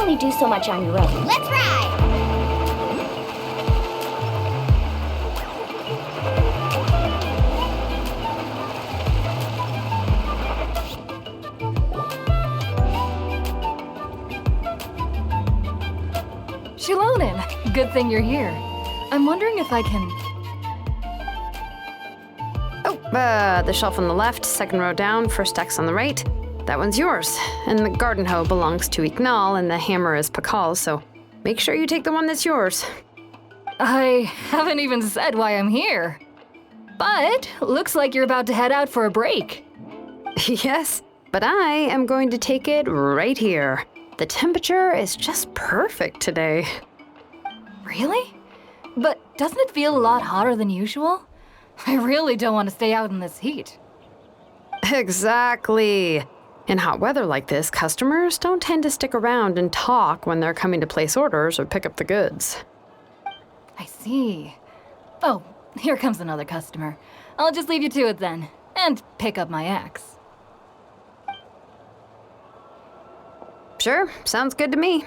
only do so much on your own. Let's ride! Xilonen, good thing you're here. I'm wondering if I can... The shelf on the left, second row down, first X on the right. That one's yours. And the garden hoe belongs to Ignal, and the hammer is Pakal's, so make sure you take the one that's yours. I haven't even said why I'm here. But looks like you're about to head out for a break. Yes, but I am going to take it right here. The temperature is just perfect today. Really? But doesn't it feel a lot hotter than usual? I really don't want to stay out in this heat. Exactly. In hot weather like this, customers don't tend to stick around and talk when they're coming to place orders or pick up the goods. I see. Oh, here comes another customer. I'll just leave you to it then, and pick up my axe. Sure, sounds good to me.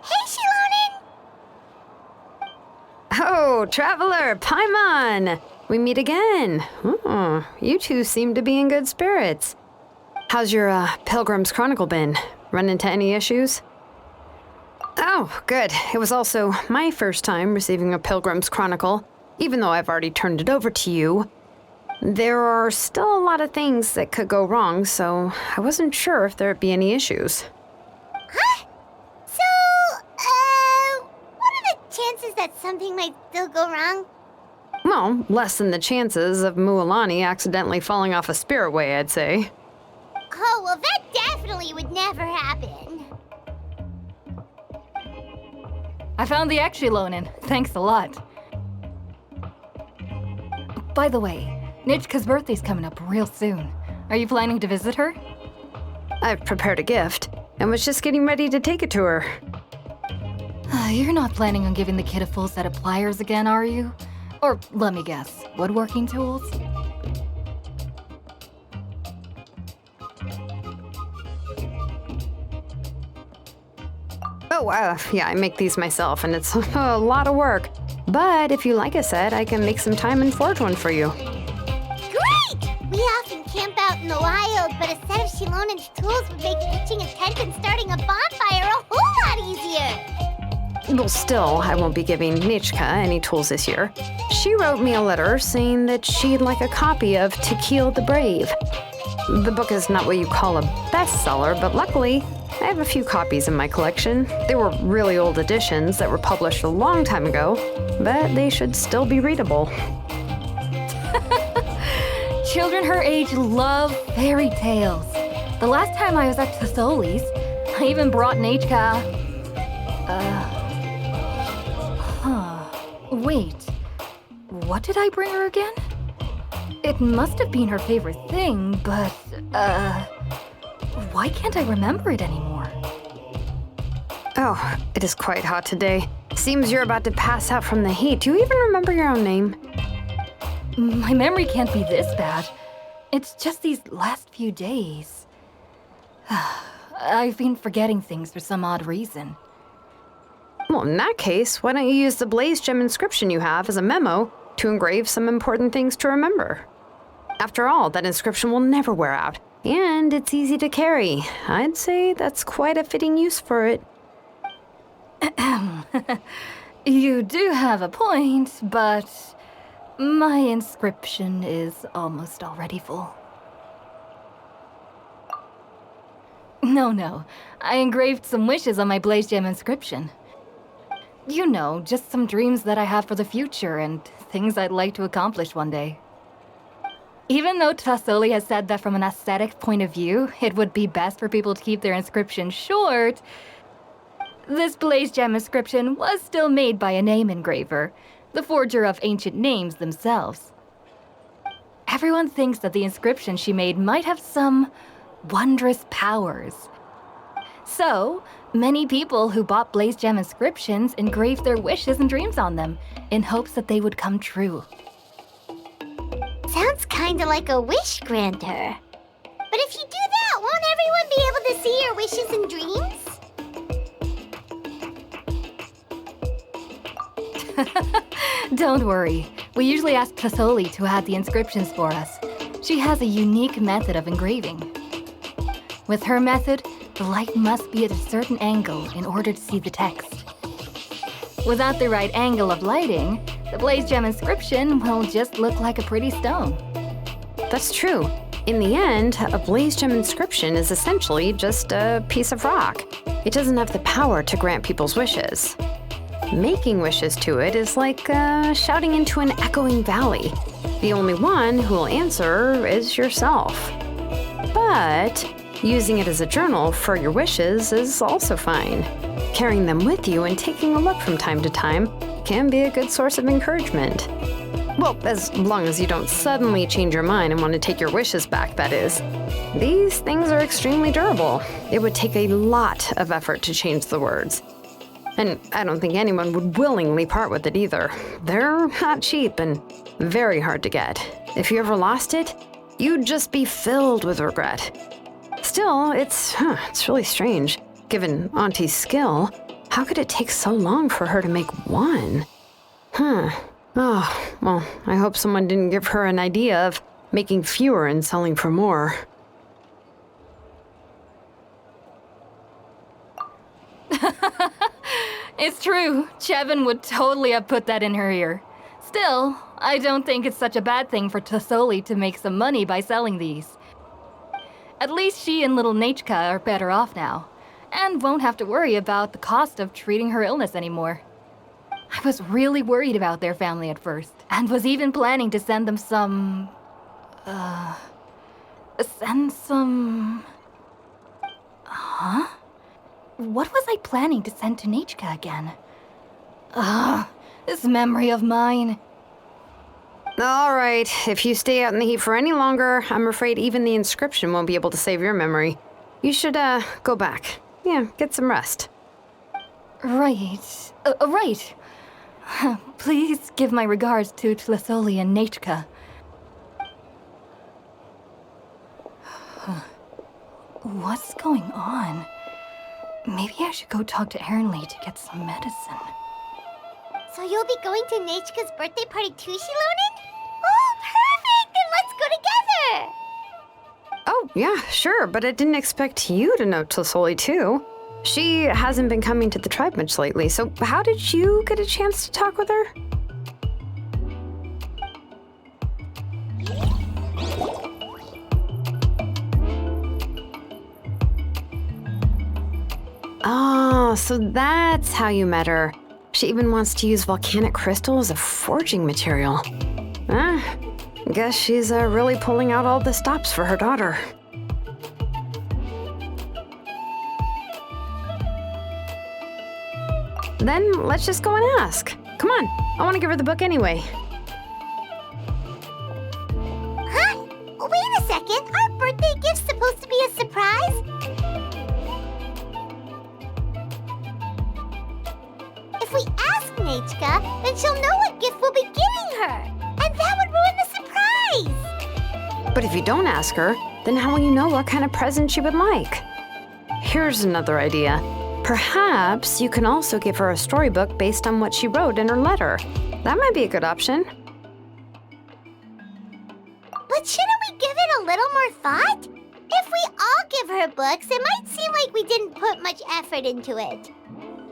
Hey, Xilonen! Oh, Traveler, Paimon! We meet again. Oh, you two seem to be in good spirits. How's your Pilgrim's Chronicle been? Run into any issues? Oh, good. It was also my first time receiving a Pilgrim's Chronicle, even though I've already turned it over to you. There are still a lot of things that could go wrong, so I wasn't sure if there'd be any issues. Huh? So, what are the chances that something might still go wrong? Well, less than the chances of Mualani accidentally falling off a spirit way, I'd say. Oh, well, that definitely would never happen. I found the axe, Xilonen. Thanks a lot. By the way, Nechca's birthday's coming up real soon. Are you planning to visit her? I've prepared a gift, and was just getting ready to take it to her. You're not planning on giving the kid a full set of pliers again, are you? Or, let me guess, woodworking tools? Oh, yeah, I make these myself, and it's a lot of work. But if you like a set, I can make some time and forge one for you. Great! We often camp out in the wild, but a set of Xilonen's tools would make pitching a tent and starting a bonfire a whole lot easier. Well, still, I won't be giving Nechca any tools this year. She wrote me a letter saying that she'd like a copy of To Kill the Brave. The book is not what you call a bestseller, but luckily, I have a few copies in my collection. They were really old editions that were published a long time ago, but they should still be readable. Children her age love fairy tales. The last time I was at Tasoli's, I even brought Nechca... Wait, what did I bring her again? It must have been her favorite thing, but, why can't I remember it anymore? Oh, it is quite hot today. Seems you're about to pass out from the heat. Do you even remember your own name? My memory can't be this bad. It's just these last few days. I've been forgetting things for some odd reason. Well, in that case, why don't you use the blaze gem inscription you have as a memo to engrave some important things to remember? After all, that inscription will never wear out, and it's easy to carry. I'd say that's quite a fitting use for it. You do have a point, but my inscription is almost already full. No, I engraved some wishes on my blaze gem inscription. You know, just some dreams that I have for the future and things I'd like to accomplish one day. Even though Tasoli has said that from an aesthetic point of view, it would be best for people to keep their inscription short, this blaze gem inscription was still made by a name engraver, the forger of ancient names themselves. Everyone thinks that the inscription she made might have some wondrous powers. So, many people who bought blaze gem inscriptions engraved their wishes and dreams on them, in hopes that they would come true. Sounds kinda like a wish granter. But if you do that, won't everyone be able to see your wishes and dreams? Don't worry. We usually ask Tasoli to add the inscriptions for us. She has a unique method of engraving. With her method, the light must be at a certain angle in order to see the text. Without the right angle of lighting, the blaze gem inscription will just look like a pretty stone. That's true. In the end, a blaze gem inscription is essentially just a piece of rock. It doesn't have the power to grant people's wishes. Making wishes to it is like shouting into an echoing valley. The only one who will answer is yourself. But using it as a journal for your wishes is also fine. Carrying them with you and taking a look from time to time can be a good source of encouragement. Well, as long as you don't suddenly change your mind and want to take your wishes back, that is. These things are extremely durable. It would take a lot of effort to change the words. And I don't think anyone would willingly part with it either. They're not cheap and very hard to get. If you ever lost it, you'd just be filled with regret. Still, it's really strange. Given Auntie's skill, how could it take so long for her to make one? Oh, well, I hope someone didn't give her an idea of making fewer and selling for more. It's true. Chevin would totally have put that in her ear. Still, I don't think it's such a bad thing for Tasoli to make some money by selling these. At least she and little Nechca are better off now, and won't have to worry about the cost of treating her illness anymore. I was really worried about their family at first, and was even planning to send them some... Huh? What was I planning to send to Nechca again? This memory of mine. All right, if you stay out in the heat for any longer, I'm afraid even the inscription won't be able to save your memory. You should, go back. Yeah, get some rest. Right. Right. Please give my regards to Tasoli and Nechca. What's going on? Maybe I should go talk to Ernly to get some medicine. So you'll be going to Nechca's birthday party too, Xilonen? Oh, perfect! Then let's go together! Oh, yeah, sure, but I didn't expect you to know Tasoli too. She hasn't been coming to the tribe much lately, so how did you get a chance to talk with her? Oh, so that's how you met her. She even wants to use volcanic crystal as a forging material. Guess she's really pulling out all the stops for her daughter. Then let's just go and ask. Come on, I want to give her the book anyway. Huh? Wait a second, our birthday gift's supposed to be a surprise? If we ask Nechca, then she'll know what gift we'll be giving her. And that would ruin the surprise. But if you don't ask her, then how will you know what kind of present she would like? Here's another idea. Perhaps you can also give her a storybook based on what she wrote in her letter. That might be a good option. But shouldn't we give it a little more thought? If we all give her books, it might seem like we didn't put much effort into it.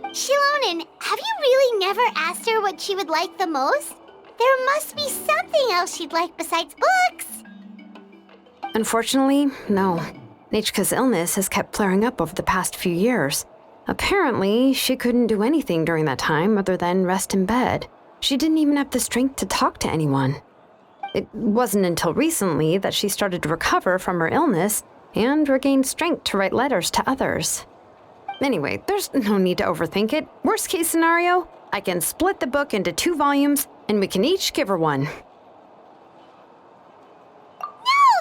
Xilonen, have you really never asked her what she would like the most? There must be something else she'd like besides books. Unfortunately, no. Nechca's illness has kept flaring up over the past few years. Apparently, she couldn't do anything during that time other than rest in bed. She didn't even have the strength to talk to anyone. It wasn't until recently that she started to recover from her illness and regained strength to write letters to others. Anyway, there's no need to overthink it. Worst case scenario, I can split the book into 2 volumes and we can each give her one. No,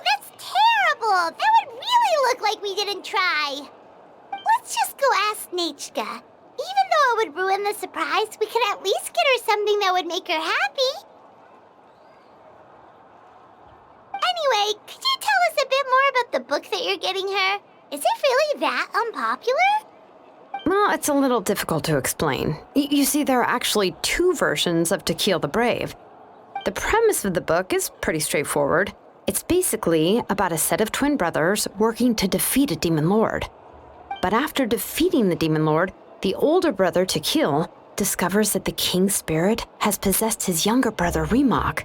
that's terrible! That would really look like we didn't try. Let's just go ask Nechca. Even though it would ruin the surprise, we could at least get her something that would make her happy. Anyway, could you tell us a bit more about the book that you're getting her? Is it really that unpopular? Well, it's a little difficult to explain. You see, there are actually two versions of To Kill the Brave. The premise of the book is pretty straightforward. It's basically about a set of twin brothers working to defeat a demon lord. But after defeating the demon lord, the older brother, To Kill, discovers that the king's spirit has possessed his younger brother, Remok.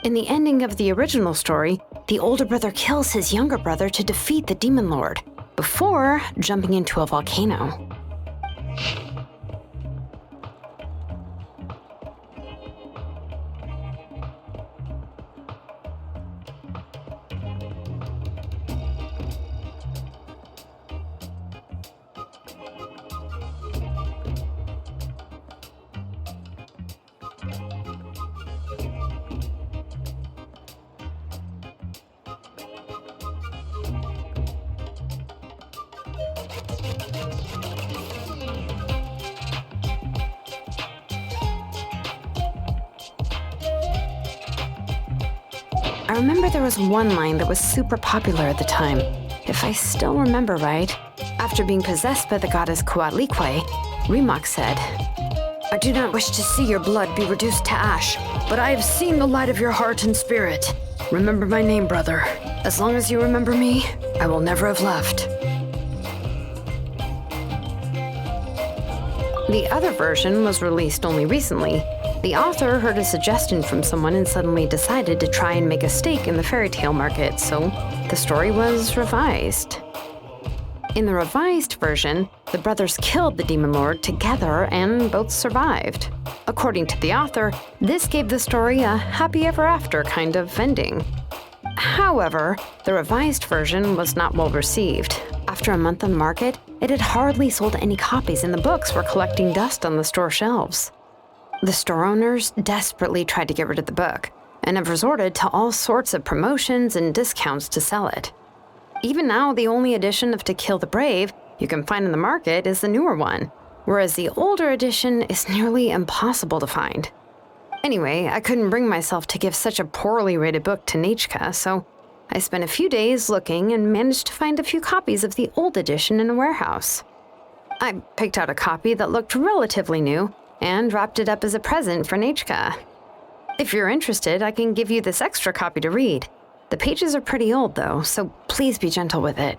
In the ending of the original story, the older brother kills his younger brother to defeat the demon lord, before jumping into a volcano. I remember there was one line that was super popular at the time. If I still remember right, after being possessed by the goddess Coatlicue, Remok said, "I do not wish to see your blood be reduced to ash, but I have seen the light of your heart and spirit. Remember my name, brother. As long as you remember me, I will never have left." The other version was released only recently. The author heard a suggestion from someone and suddenly decided to try and make a stake in the fairy tale market, so the story was revised. In the revised version, the brothers killed the demon lord together and both survived. According to the author, this gave the story a happy ever after kind of ending. However, the revised version was not well received. After a month on the market, it had hardly sold any copies and the books were collecting dust on the store shelves. The store owners desperately tried to get rid of the book and have resorted to all sorts of promotions and discounts to sell it. Even now, the only edition of To Kill the Brave you can find in the market is the newer one, whereas the older edition is nearly impossible to find. Anyway, I couldn't bring myself to give such a poorly rated book to Nechca, so I spent a few days looking and managed to find a few copies of the old edition in a warehouse. I picked out a copy that looked relatively new and wrapped it up as a present for Nechca. If you're interested, I can give you this extra copy to read. The pages are pretty old, though, so please be gentle with it.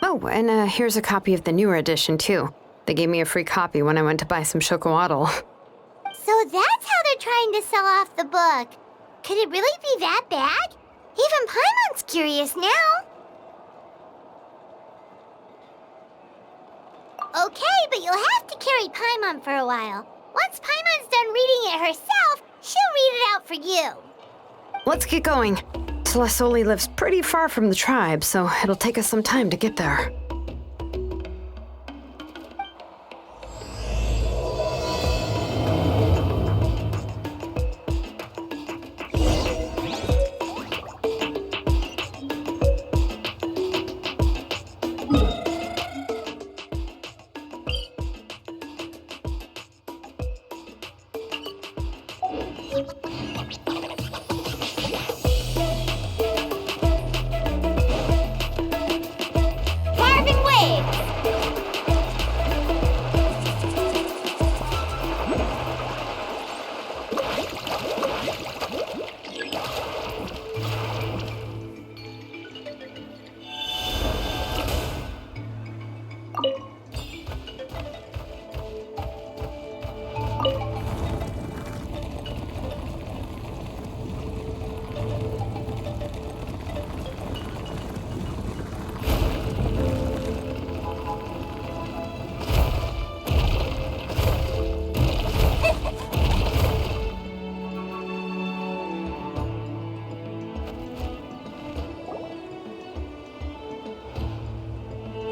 Oh, and here's a copy of the newer edition, too. They gave me a free copy when I went to buy some chocolatl. So that's how they're trying to sell off the book. Could it really be that bad? Even Paimon's curious now. Okay, but you'll have to carry Paimon for a while. Once Paimon's done reading it herself, she'll read it out for you. Let's get going. Tlasoli lives pretty far from the tribe, so it'll take us some time to get there. Carving waves!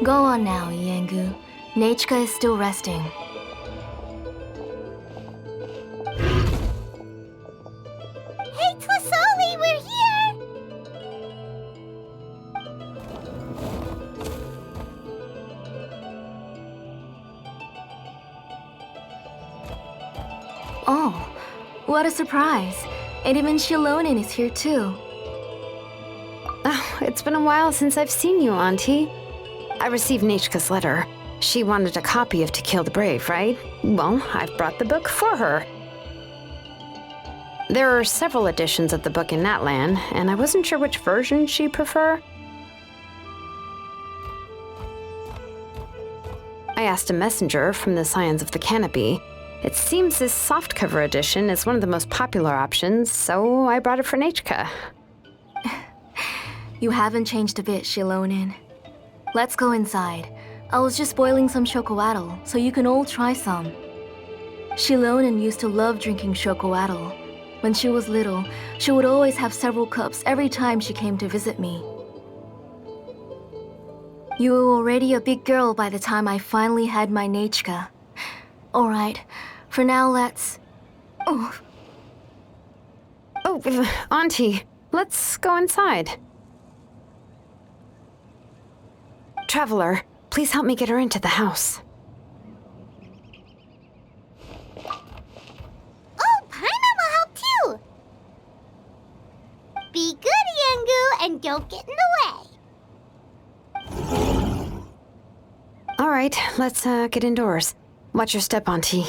Go on now, Yengu. Nechca is still resting. Hey, Tlasoli, we're here! Oh, what a surprise. And even Xilonen is here too. It's been a while since I've seen you, Auntie. I received Nechca's letter. She wanted a copy of To Kill the Brave, right? Well, I've brought the book for her. There are several editions of the book in Natlan, and I wasn't sure which version she'd prefer. I asked a messenger from the Scions of the Canopy. It seems this softcover edition is one of the most popular options, so I brought it for Nechca. You haven't changed a bit, Xilonen. Let's go inside. I was just boiling some chocolatl, so you can all try some. Xilonen used to love drinking chocolatl. When she was little, she would always have several cups every time she came to visit me. You were already a big girl by the time I finally had my Nechca. Alright, for now let's... Oh, Auntie, let's go inside. Traveler, please help me get her into the house. Oh, Paimon will help too! Be good, Yengu, and don't get in the way. All right, let's get indoors. Watch your step, Auntie.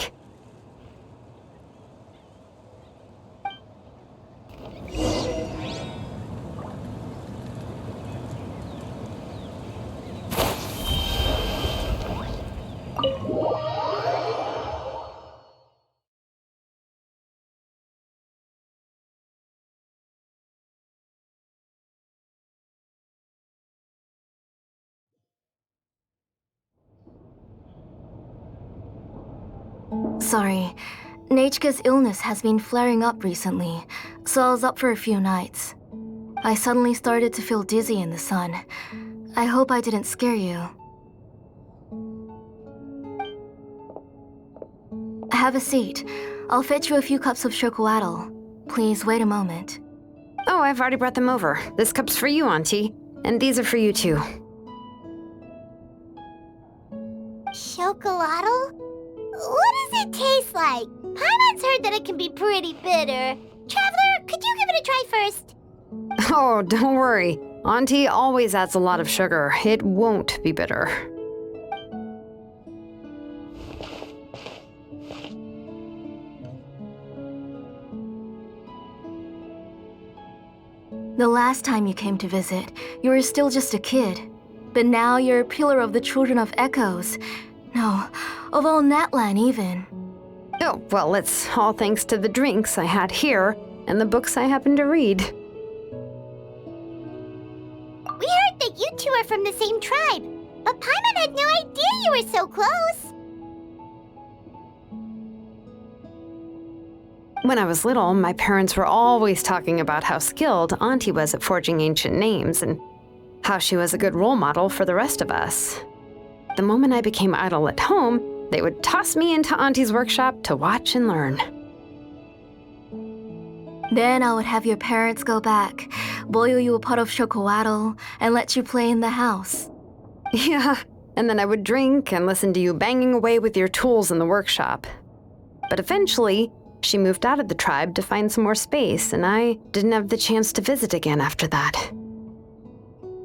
Sorry. Nechca's illness has been flaring up recently, so I was up for a few nights. I suddenly started to feel dizzy in the sun. I hope I didn't scare you. Have a seat. I'll fetch you a few cups of chocolatl. Please wait a moment. Oh, I've already brought them over. This cup's for you, Auntie. And these are for you, too. Chocolatl? What does it taste like? Paimon's heard that it can be pretty bitter. Traveler, could you give it a try first? Oh, don't worry. Auntie always adds a lot of sugar. It won't be bitter. The last time you came to visit, you were still just a kid. But now you're a pillar of the Children of Echoes. No, of all Natlan even. Oh, well, it's all thanks to the drinks I had here and the books I happened to read. We heard that you two are from the same tribe, but Paimon had no idea you were so close. When I was little, my parents were always talking about how skilled Auntie was at forging ancient names and how she was a good role model for the rest of us. The moment I became idle at home, they would toss me into Auntie's workshop to watch and learn. Then I would have your parents go back, boil you a pot of chocolatl, and let you play in the house. Yeah, and then I would drink and listen to you banging away with your tools in the workshop. But eventually, she moved out of the tribe to find some more space, and I didn't have the chance to visit again after that.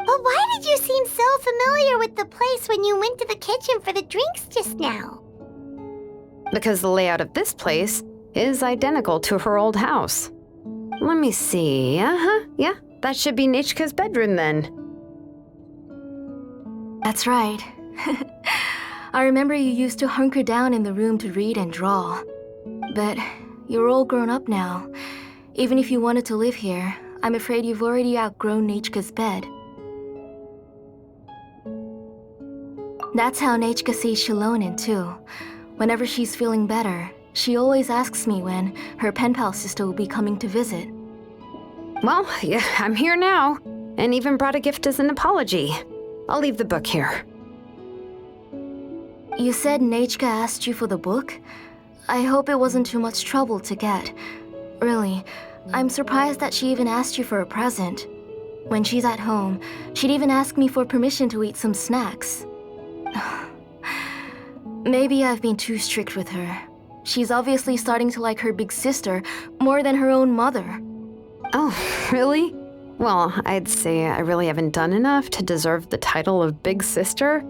But why did you seem so familiar with the place when you went to the kitchen for the drinks just now? Because the layout of this place is identical to her old house. Let me see. Yeah, that should be Nechca's bedroom then. That's right. I remember you used to hunker down in the room to read and draw. But you're all grown up now. Even if you wanted to live here, I'm afraid you've already outgrown Nechca's bed. That's how Nechca sees Xilonen too. Whenever she's feeling better, she always asks me when her pen pal sister will be coming to visit. Well, yeah, I'm here now, and even brought a gift as an apology. I'll leave the book here. You said Nechca asked you for the book? I hope it wasn't too much trouble to get. Really, I'm surprised that she even asked you for a present. When she's at home, she'd even ask me for permission to eat some snacks. Maybe I've been too strict with her. She's obviously starting to like her big sister more than her own mother. Oh, really? Well, I'd say I really haven't done enough to deserve the title of Big Sister.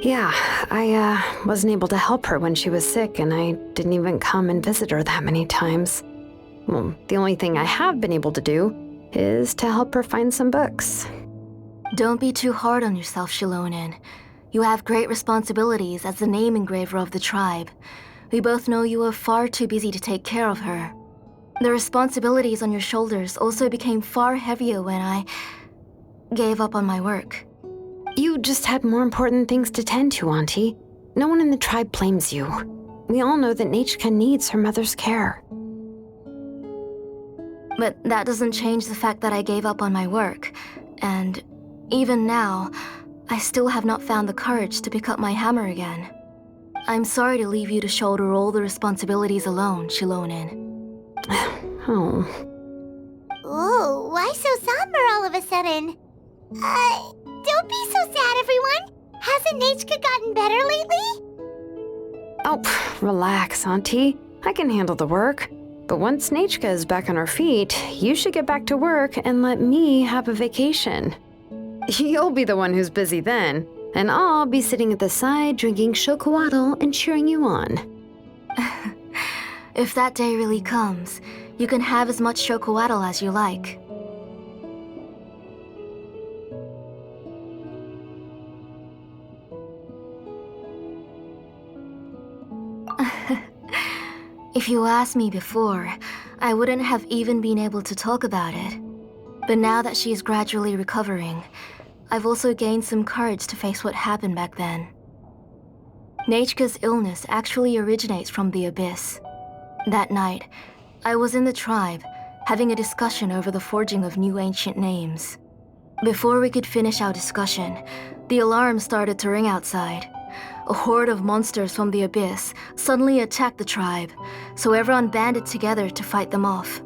Yeah, I wasn't able to help her when she was sick, and I didn't even come and visit her that many times. Well, the only thing I have been able to do is to help her find some books. Don't be too hard on yourself, Xilonen. You have great responsibilities as the name engraver of the tribe. We both know you are far too busy to take care of her. The responsibilities on your shoulders also became far heavier when I gave up on my work. You just had more important things to tend to, Auntie. No one in the tribe blames you. We all know that Nechca needs her mother's care. But that doesn't change the fact that I gave up on my work. And even now, I still have not found the courage to pick up my hammer again. I'm sorry to leave you to shoulder all the responsibilities alone, Xilonen. Oh. Ooh, why so somber all of a sudden? Don't be so sad, everyone. Hasn't Nechca gotten better lately? Oh, relax, Auntie. I can handle the work. But once Nechca is back on her feet, you should get back to work and let me have a vacation. You'll be the one who's busy then, and I'll be sitting at the side drinking chocolatl and cheering you on. If that day really comes, you can have as much chocolatl as you like. If you asked me before, I wouldn't have even been able to talk about it. But now that she is gradually recovering, I've also gained some courage to face what happened back then. Nechca's illness actually originates from the Abyss. That night, I was in the tribe, having a discussion over the forging of new ancient names. Before we could finish our discussion, the alarm started to ring outside. A horde of monsters from the Abyss suddenly attacked the tribe, so everyone banded together to fight them off.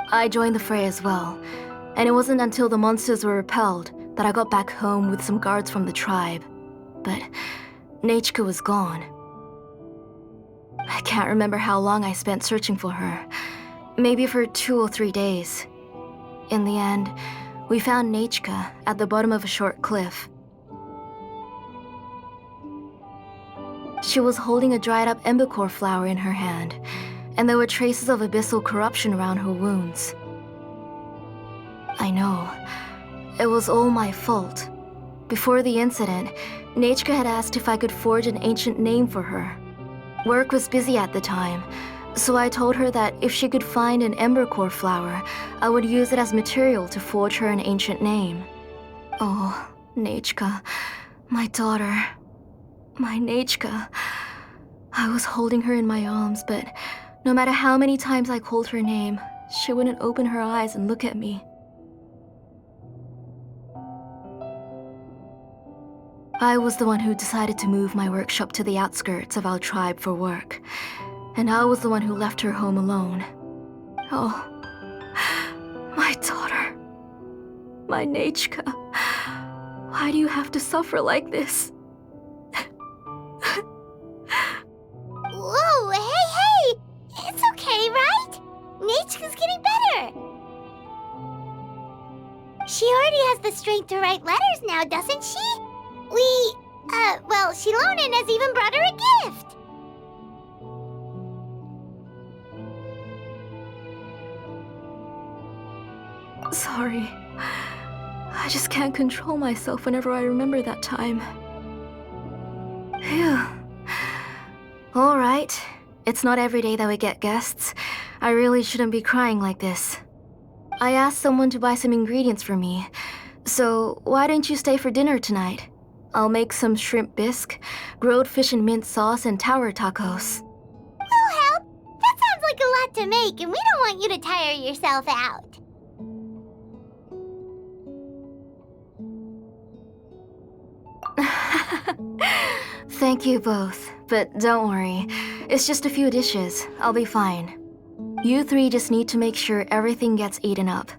I joined the fray as well, and it wasn't until the monsters were repelled that I got back home with some guards from the tribe. But Nechca was gone. I can't remember how long I spent searching for her. Maybe for 2 or 3 days. In the end, we found Nechca at the bottom of a short cliff. She was holding a dried-up embercore flower in her hand, and there were traces of abyssal corruption around her wounds. I know. It was all my fault. Before the incident, Nechca had asked if I could forge an ancient name for her. Work was busy at the time, so I told her that if she could find an embercore flower, I would use it as material to forge her an ancient name. Oh, Nechca, my daughter. My Nechca. I was holding her in my arms, but no matter how many times I called her name, she wouldn't open her eyes and look at me. I was the one who decided to move my workshop to the outskirts of our tribe for work, and I was the one who left her home alone. Oh, my daughter. My Nechca. Why do you have to suffer like this? Whoa, hey! It's okay, right? Nechca's getting better. She already has the strength to write letters now, doesn't she? Well, Xilonen has even brought her a gift. Sorry. I just can't control myself whenever I remember that time. Phew. All right. It's not every day that we get guests. I really shouldn't be crying like this. I asked someone to buy some ingredients for me. So why don't you stay for dinner tonight? I'll make some shrimp bisque, grilled fish and mint sauce, and tower tacos. We'll help. That sounds like a lot to make, and we don't want you to tire yourself out. Thank you both, but don't worry. It's just a few dishes. I'll be fine. You three just need to make sure everything gets eaten up.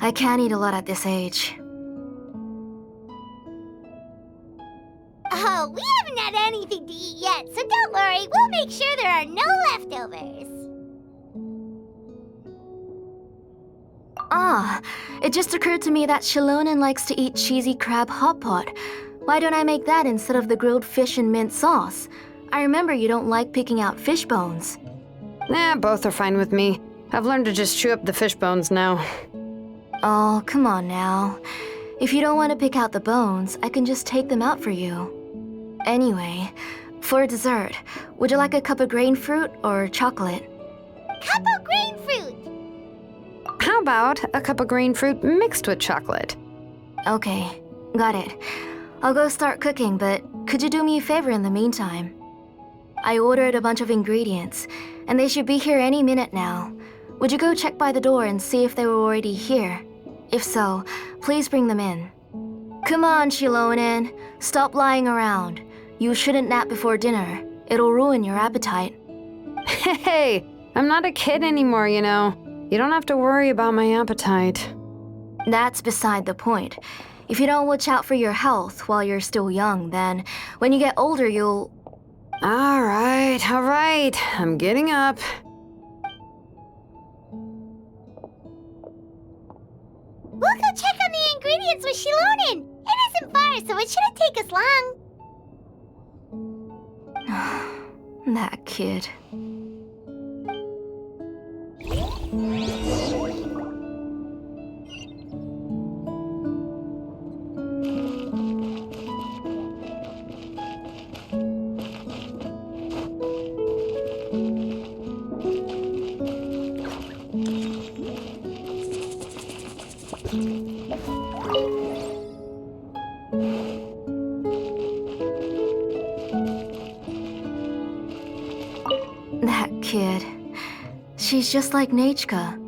I can't eat a lot at this age. Oh, we haven't had anything to eat yet, so don't worry. We'll make sure there are no leftovers. Ah, it just occurred to me that Xilonen likes to eat cheesy crab hot pot. Why don't I make that instead of the grilled fish and mint sauce? I remember you don't like picking out fish bones. Nah, both are fine with me. I've learned to just chew up the fish bones now. Oh, come on now. If you don't want to pick out the bones, I can just take them out for you. Anyway, for dessert, would you like a cup of grain fruit or chocolate? Cup of grain fruit! How about a cup of green fruit mixed with chocolate? Okay, got it. I'll go start cooking, but could you do me a favor in the meantime? I ordered a bunch of ingredients, and they should be here any minute now. Would you go check by the door and see if they were already here? If so, please bring them in. Come on, Xilonen. Stop lying around. You shouldn't nap before dinner. It'll ruin your appetite. Hey, I'm not a kid anymore, you know. You don't have to worry about my appetite. That's beside the point. If you don't watch out for your health while you're still young, then when you get older, you'll... All right. I'm getting up. We'll go check on the ingredients with Xilonen. It isn't far, so it shouldn't take us long. That kid. That kid. She's just like Nechca.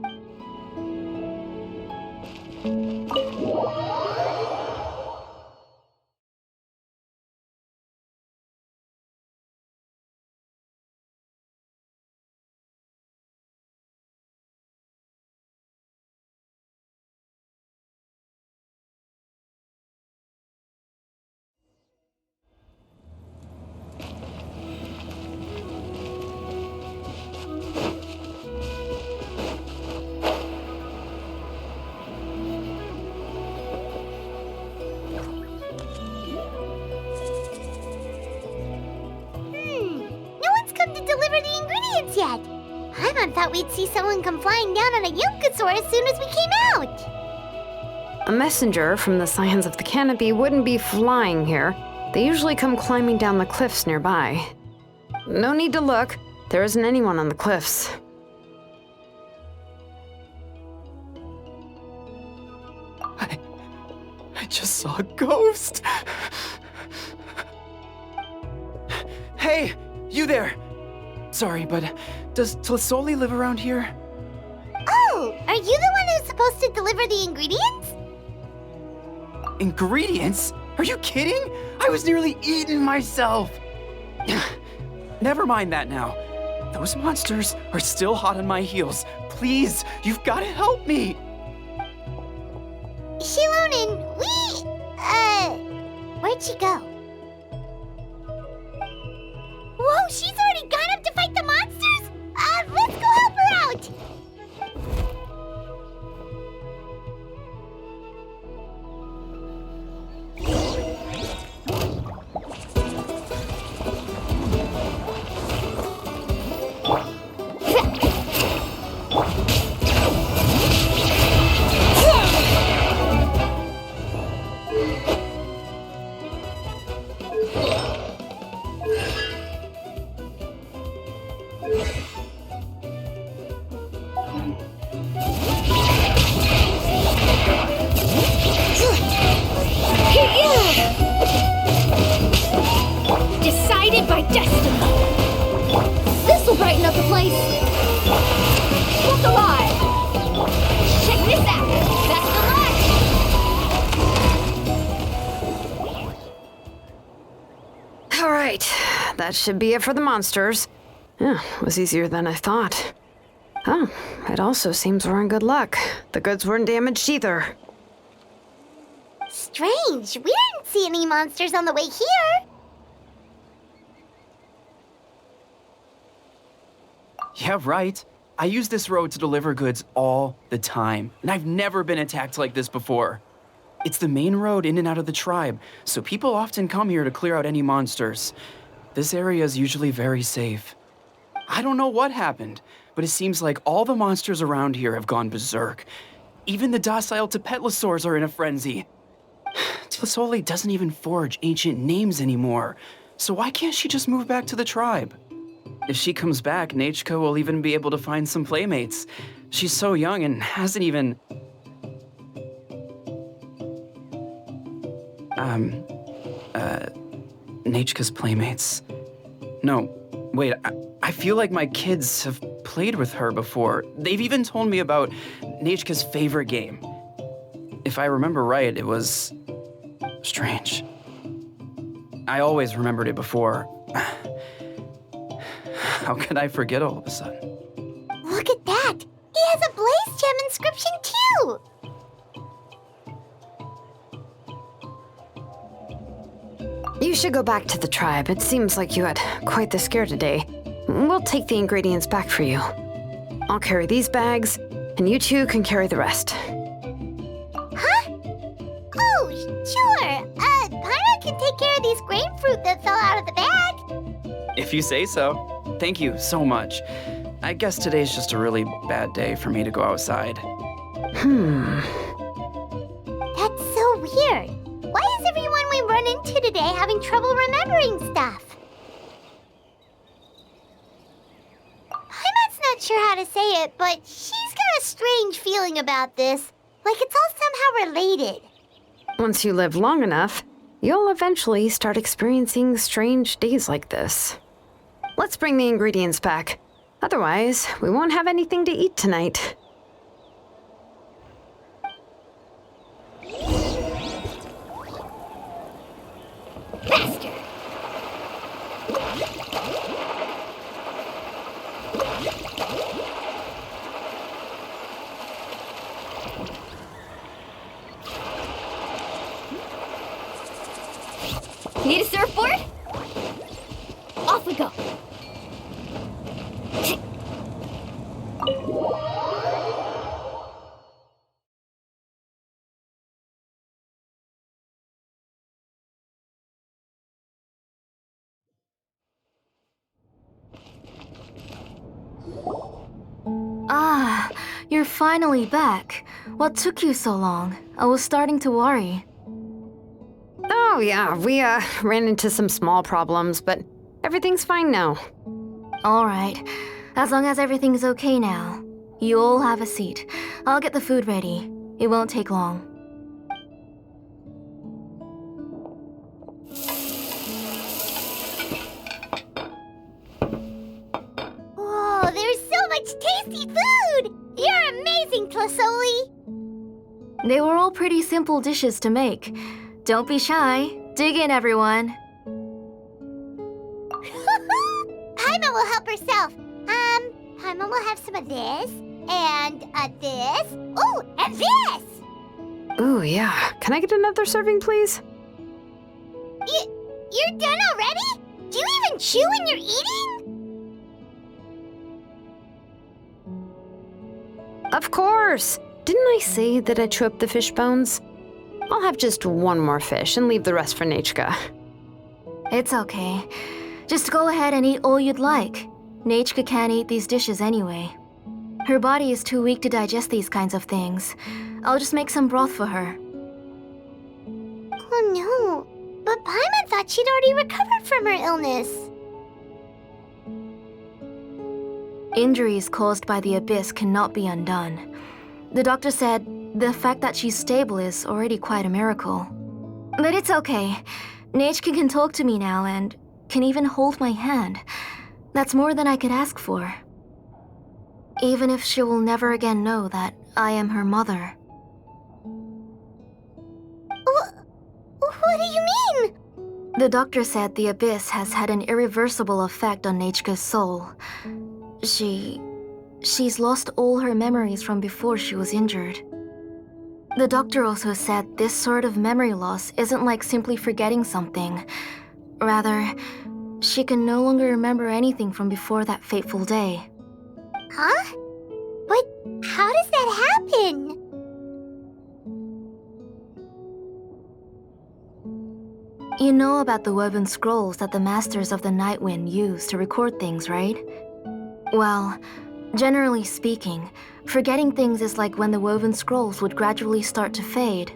No one's come to deliver the ingredients yet. Paimon thought we'd see someone come flying down on a Yunkasaur as soon as we came out. A messenger from the Scions of the Canopy wouldn't be flying here. They usually come climbing down the cliffs nearby. No need to look. There isn't anyone on the cliffs. I just saw a ghost. Hey, you there! Sorry, but does Tlisoli live around here? Oh, are you the one who's supposed to deliver the ingredients? Ingredients? Are you kidding? I was nearly eaten myself. Never mind that now. Those monsters are still hot on my heels. Please, you've got to help me. Xilonen, where'd she go? Whoa, she's already gone up to fight the monsters? Let's go help her out! Decided by destiny. This'll brighten up the place. Look alive. Check this out. That's the lunch. All right, that should be it for the monsters. Yeah, was easier than I thought. Oh, it also seems we're in good luck. The goods weren't damaged either. Strange, we didn't see any monsters on the way here. Yeah, right. I use this road to deliver goods all the time, and I've never been attacked like this before. It's the main road in and out of the tribe, so people often come here to clear out any monsters. This area is usually very safe. I don't know what happened, but it seems like all the monsters around here have gone berserk. Even the docile Tepetlosaurs are in a frenzy. Tlisoli doesn't even forge ancient names anymore, so why can't she just move back to the tribe? If she comes back, Nechca will even be able to find some playmates. She's so young and hasn't even... Nechca's playmates. No, wait, I feel like my kids have played with her before. They've even told me about Nechca's favorite game. If I remember right, it was... strange. I always remembered it before. How could I forget all of a sudden? Look at that! He has a Blaze Gem inscription too! You should go back to the tribe. It seems like you had quite the scare today. We'll take the ingredients back for you. I'll carry these bags, and you two can carry the rest. Huh? Oh, sure. Paimon can take care of these grapefruit that fell out of the bag. If you say so. Thank you so much. I guess today's just a really bad day for me to go outside. That's so weird. Why is everyone we run into today having trouble remembering stuff? Paimon's not sure how to say it, but she's got a strange feeling about this. Like it's all somehow related. Once you live long enough, you'll eventually start experiencing strange days like this. Let's bring the ingredients back. Otherwise, we won't have anything to eat tonight. Faster! Need a surfboard? Off we go. Ah, you're finally back. What took you so long? I was starting to worry. Oh yeah, we ran into some small problems, but everything's fine now. All right. As long as everything's okay now. You all have a seat. I'll get the food ready. It won't take long. Whoa, there's so much tasty food! You're amazing, Tlisoli! They were all pretty simple dishes to make. Don't be shy. Dig in, everyone. Paimon will help herself. Paimon will have some of this, and this. Oh, and this! Ooh, yeah. Can I get another serving, please? You're done already? Do you even chew when you're eating? Of course! Didn't I say that I'd chew up the fish bones? I'll have just one more fish and leave the rest for Nechca. It's okay. Just go ahead and eat all you'd like. Nechca can't eat these dishes anyway. Her body is too weak to digest these kinds of things. I'll just make some broth for her. Oh no, but Paimon thought she'd already recovered from her illness. Injuries caused by the abyss cannot be undone. The doctor said the fact that she's stable is already quite a miracle. But it's okay. Nechca can talk to me now and can even hold my hand. That's more than I could ask for. Even if she will never again know that I am her mother. What do you mean? The doctor said the abyss has had an irreversible effect on Nechca's soul. She's lost all her memories from before she was injured. The doctor also said this sort of memory loss isn't like simply forgetting something. Rather, she can no longer remember anything from before that fateful day. Huh? How does that happen? You know about the woven scrolls that the Masters of the Night Wind use to record things, right? Well, generally speaking, forgetting things is like when the woven scrolls would gradually start to fade.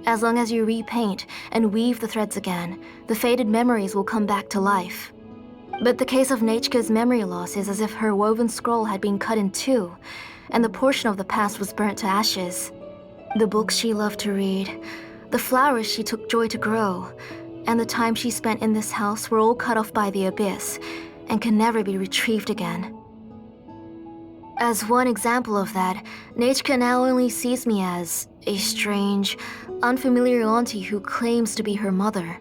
As long as you repaint and weave the threads again, the faded memories will come back to life. But the case of Nechca's memory loss is as if her woven scroll had been cut in two, and the portion of the past was burnt to ashes. The books she loved to read, the flowers she took joy to grow, and the time she spent in this house were all cut off by the abyss and can never be retrieved again. As one example of that, Nechca now only sees me as a strange, unfamiliar auntie who claims to be her mother.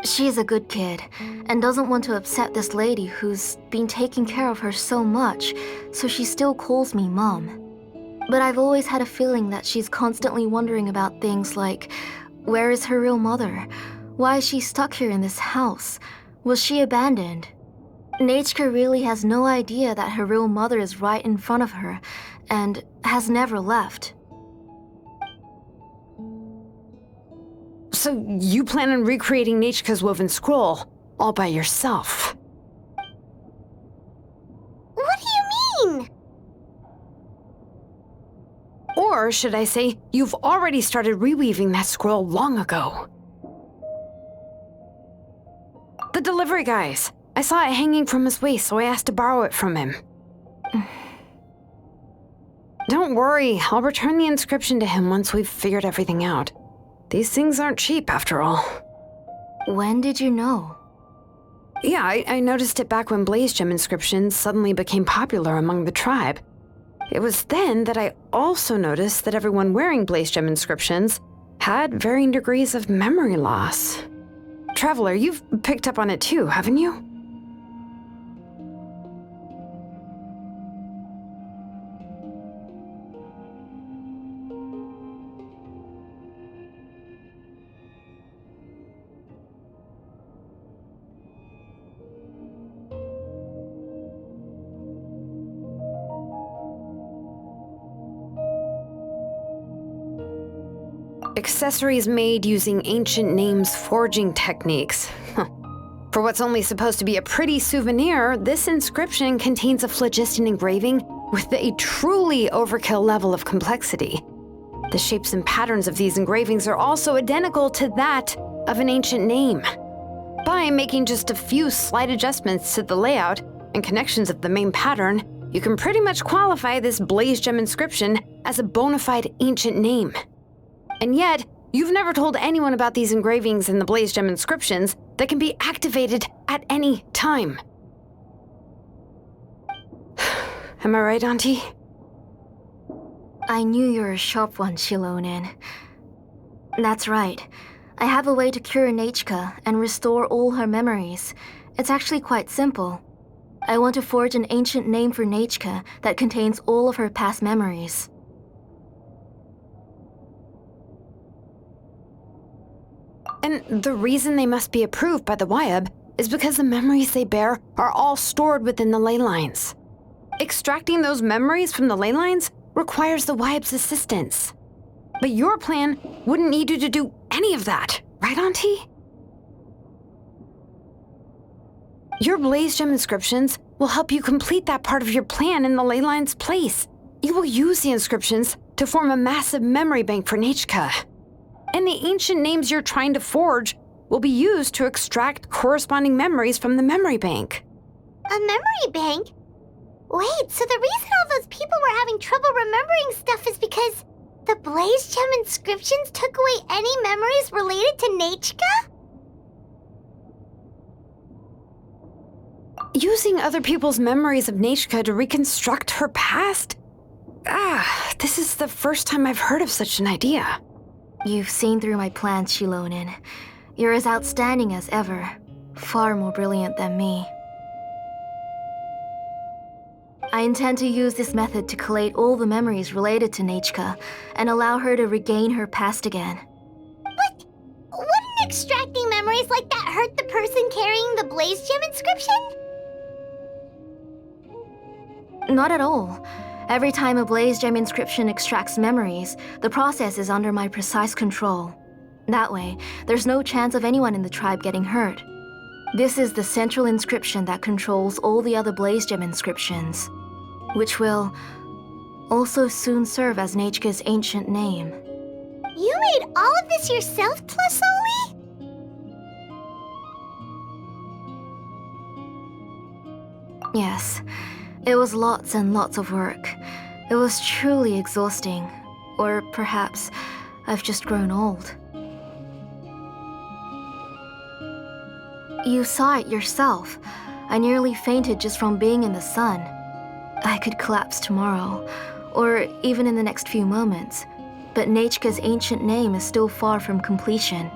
She's a good kid and doesn't want to upset this lady who's been taking care of her so much, so she still calls me Mom. But I've always had a feeling that she's constantly wondering about things like, where is her real mother? Why is she stuck here in this house? Was she abandoned? Nechca really has no idea that her real mother is right in front of her and has never left. So you plan on recreating Nechca's woven scroll all by yourself? What do you mean? Or should I say, you've already started reweaving that scroll long ago? The delivery guys. I saw it hanging from his waist, so I asked to borrow it from him. Don't worry, I'll return the inscription to him once we've figured everything out. These things aren't cheap, after all. When did you know? Yeah, I noticed it back when blaze gem inscriptions suddenly became popular among the tribe. It was then that I also noticed that everyone wearing blaze gem inscriptions had varying degrees of memory loss. Traveler, you've picked up on it too, haven't you? Accessories made using ancient names forging techniques. For what's only supposed to be a pretty souvenir, this inscription contains a phlogiston engraving with a truly overkill level of complexity. The shapes and patterns of these engravings are also identical to that of an ancient name. By making just a few slight adjustments to the layout and connections of the main pattern, you can pretty much qualify this blaze gem inscription as a bona fide ancient name. And yet, you've never told anyone about these engravings and the blaze gem inscriptions that can be activated at any time. Am I right, Auntie? I knew you were a sharp one, Xilonen. That's right. I have a way to cure Nechca and restore all her memories. It's actually quite simple. I want to forge an ancient name for Nechca that contains all of her past memories. And the reason they must be approved by the Wyab is because the memories they bear are all stored within the ley lines. Extracting those memories from the ley lines requires the Wyab's assistance. But your plan wouldn't need you to do any of that, right, Auntie? Your blaze gem inscriptions will help you complete that part of your plan in the ley line's place. You will use the inscriptions to form a massive memory bank for Nechca. And the ancient names you're trying to forge will be used to extract corresponding memories from the memory bank. A memory bank? Wait, so the reason all those people were having trouble remembering stuff is because the blaze gem inscriptions took away any memories related to Nechca? Using other people's memories of Nechca to reconstruct her past? This is the first time I've heard of such an idea. You've seen through my plans, Xilonen. You're as outstanding as ever. Far more brilliant than me. I intend to use this method to collate all the memories related to Nechca and allow her to regain her past again. What? Wouldn't extracting memories like that hurt the person carrying the blaze gem inscription? Not at all. Every time a blaze gem inscription extracts memories, the process is under my precise control. That way, there's no chance of anyone in the tribe getting hurt. This is the central inscription that controls all the other blaze gem inscriptions, which will also soon serve as Nechca's ancient name. You made all of this yourself, Plusoli? Yes, it was lots and lots of work. It was truly exhausting. Or perhaps I've just grown old. You saw it yourself. I nearly fainted just from being in the sun. I could collapse tomorrow, or even in the next few moments. But Nechca's ancient name is still far from completion.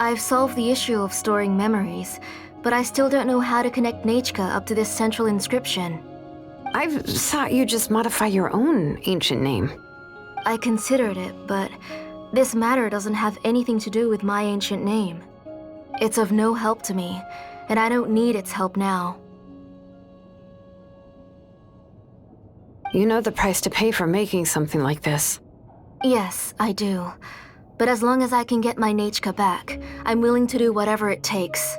I've solved the issue of storing memories, but I still don't know how to connect Nechca up to this central inscription. I thought you just modify your own ancient name. I considered it, but this matter doesn't have anything to do with my ancient name. It's of no help to me, and I don't need its help now. You know the price to pay for making something like this. Yes, I do. But as long as I can get my Nechca back, I'm willing to do whatever it takes.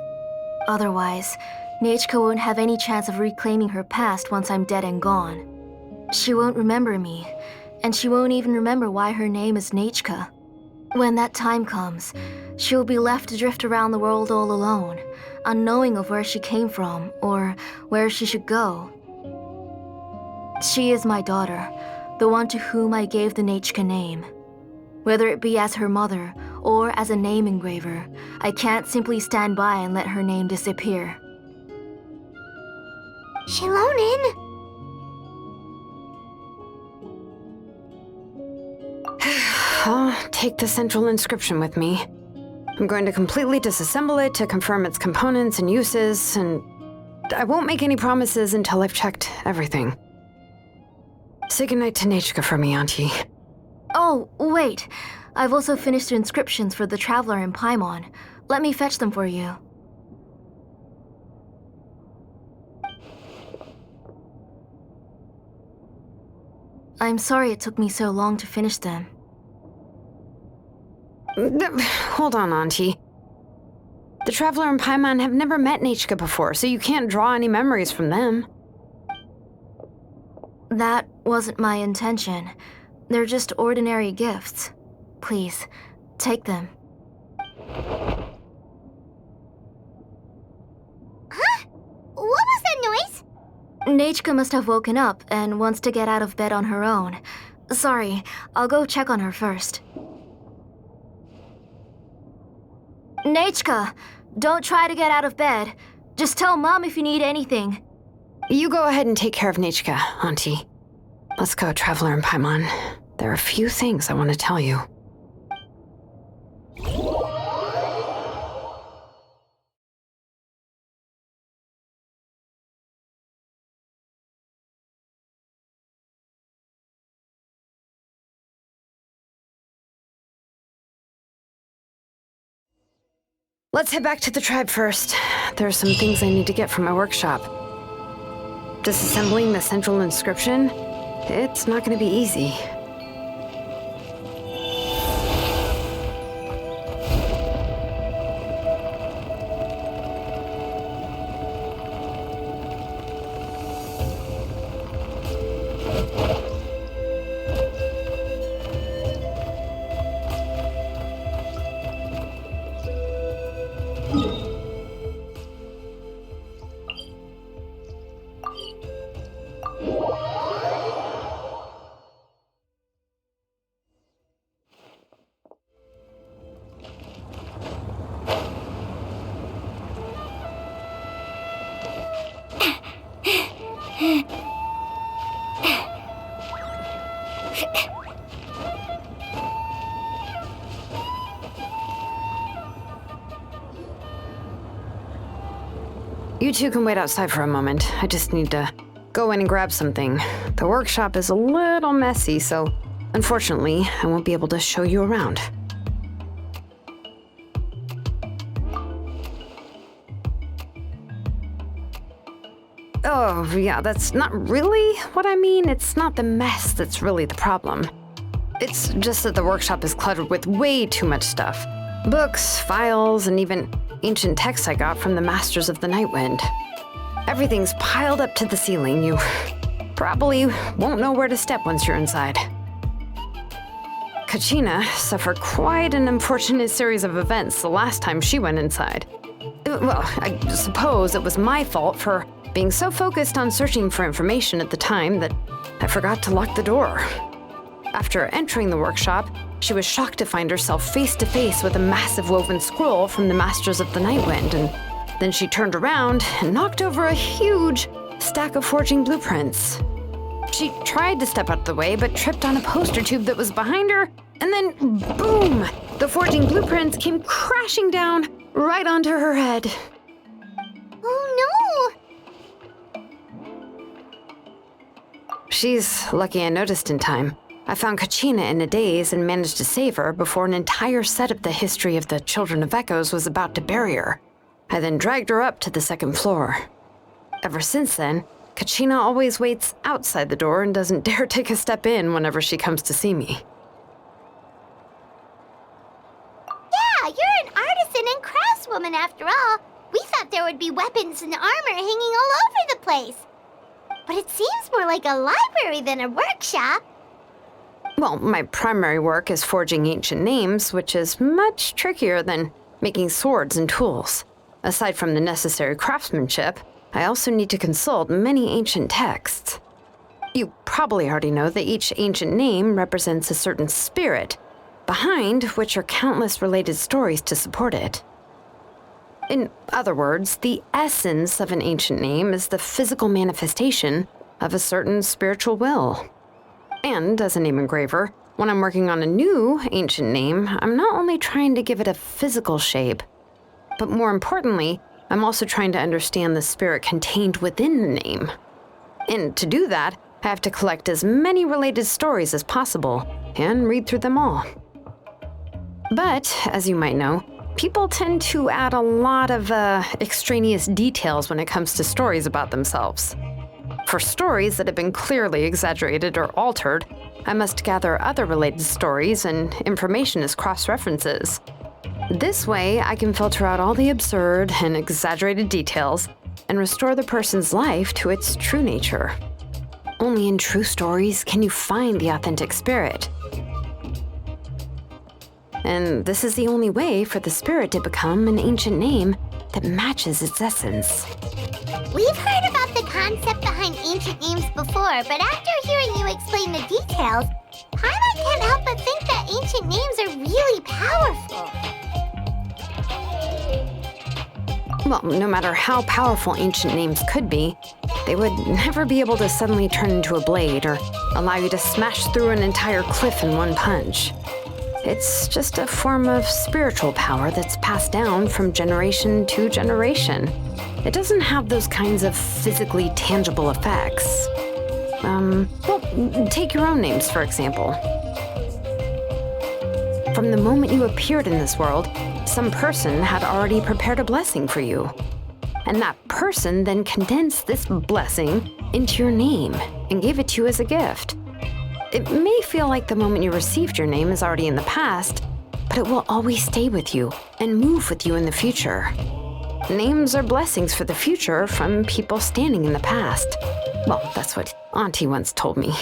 Otherwise, Nechca won't have any chance of reclaiming her past once I'm dead and gone. She won't remember me, and she won't even remember why her name is Nechca. When that time comes, she'll be left to drift around the world all alone, unknowing of where she came from or where she should go. She is my daughter, the one to whom I gave the Nechca name. Whether it be as her mother or as a name engraver, I can't simply stand by and let her name disappear. Xilonen! I'll take the central inscription with me. I'm going to completely disassemble it to confirm its components and uses, and I won't make any promises until I've checked everything. Say goodnight to Nechca for me, Auntie. Oh, wait. I've also finished the inscriptions for the Traveler in Paimon. Let me fetch them for you. I'm sorry it took me so long to finish them. Hold on, Auntie. The Traveler and Paimon have never met Nechca before, so you can't draw any memories from them. That wasn't my intention. They're just ordinary gifts. Please, take them. Huh? What was that noise? Nechca must have woken up and wants to get out of bed on her own. Sorry, I'll go check on her first. Nechca, don't try to get out of bed. Just tell Mom if you need anything. You go ahead and take care of Nechca, Auntie. Let's go, Traveler and Paimon. There are a few things I want to tell you. Let's head back to the tribe first. There are some things I need to get from my workshop. Disassembling the central inscription? It's not going to be easy. You two can wait outside for a moment. I just need to go in and grab something. The workshop is a little messy, so unfortunately, I won't be able to show you around. Oh, yeah, that's not really what I mean. It's not the mess that's really the problem. It's just that the workshop is cluttered with way too much stuff. Books, files, and even ancient texts I got from the Masters of the Nightwind. Everything's piled up to the ceiling. You probably won't know where to step once you're inside. Kachina suffered quite an unfortunate series of events the last time she went inside. Well, I suppose it was my fault for being so focused on searching for information at the time that I forgot to lock the door. After entering the workshop, she was shocked to find herself face to face with a massive woven scroll from the Masters of the Nightwind, and then she turned around and knocked over a huge stack of forging blueprints. She tried to step out of the way, but tripped on a poster tube that was behind her, and then boom! The forging blueprints came crashing down right onto her head. Oh no! She's lucky I noticed in time. I found Kachina in a daze and managed to save her before an entire set of the history of the Children of Echoes was about to bury her. I then dragged her up to the second floor. Ever since then, Kachina always waits outside the door and doesn't dare take a step in whenever she comes to see me. Yeah, you're an artisan and craftswoman after all. We thought there would be weapons and armor hanging all over the place. But it seems more like a library than a workshop. Well, my primary work is forging ancient names, which is much trickier than making swords and tools. Aside from the necessary craftsmanship, I also need to consult many ancient texts. You probably already know that each ancient name represents a certain spirit, behind which are countless related stories to support it. In other words, the essence of an ancient name is the physical manifestation of a certain spiritual will. And as a name engraver, when I'm working on a new ancient name, I'm not only trying to give it a physical shape, but more importantly, I'm also trying to understand the spirit contained within the name. And to do that, I have to collect as many related stories as possible and read through them all. But, as you might know, people tend to add a lot of extraneous details when it comes to stories about themselves. For stories that have been clearly exaggerated or altered, I must gather other related stories and information as cross-references. This way, I can filter out all the absurd and exaggerated details and restore the person's life to its true nature. Only in true stories can you find the authentic spirit. And this is the only way for the spirit to become an ancient name that matches its essence. We've heard about the concept behind ancient names before, but after hearing you explain the details, Paimon can't help but think that ancient names are really powerful. Well, no matter how powerful ancient names could be, they would never be able to suddenly turn into a blade or allow you to smash through an entire cliff in one punch. It's just a form of spiritual power that's passed down from generation to generation. It doesn't have those kinds of physically tangible effects. Well, take your own names, for example. From the moment you appeared in this world, some person had already prepared a blessing for you. And that person then condensed this blessing into your name and gave it to you as a gift. It may feel like the moment you received your name is already in the past, but it will always stay with you and move with you in the future. Names are blessings for the future from people standing in the past. Well, that's what Auntie once told me.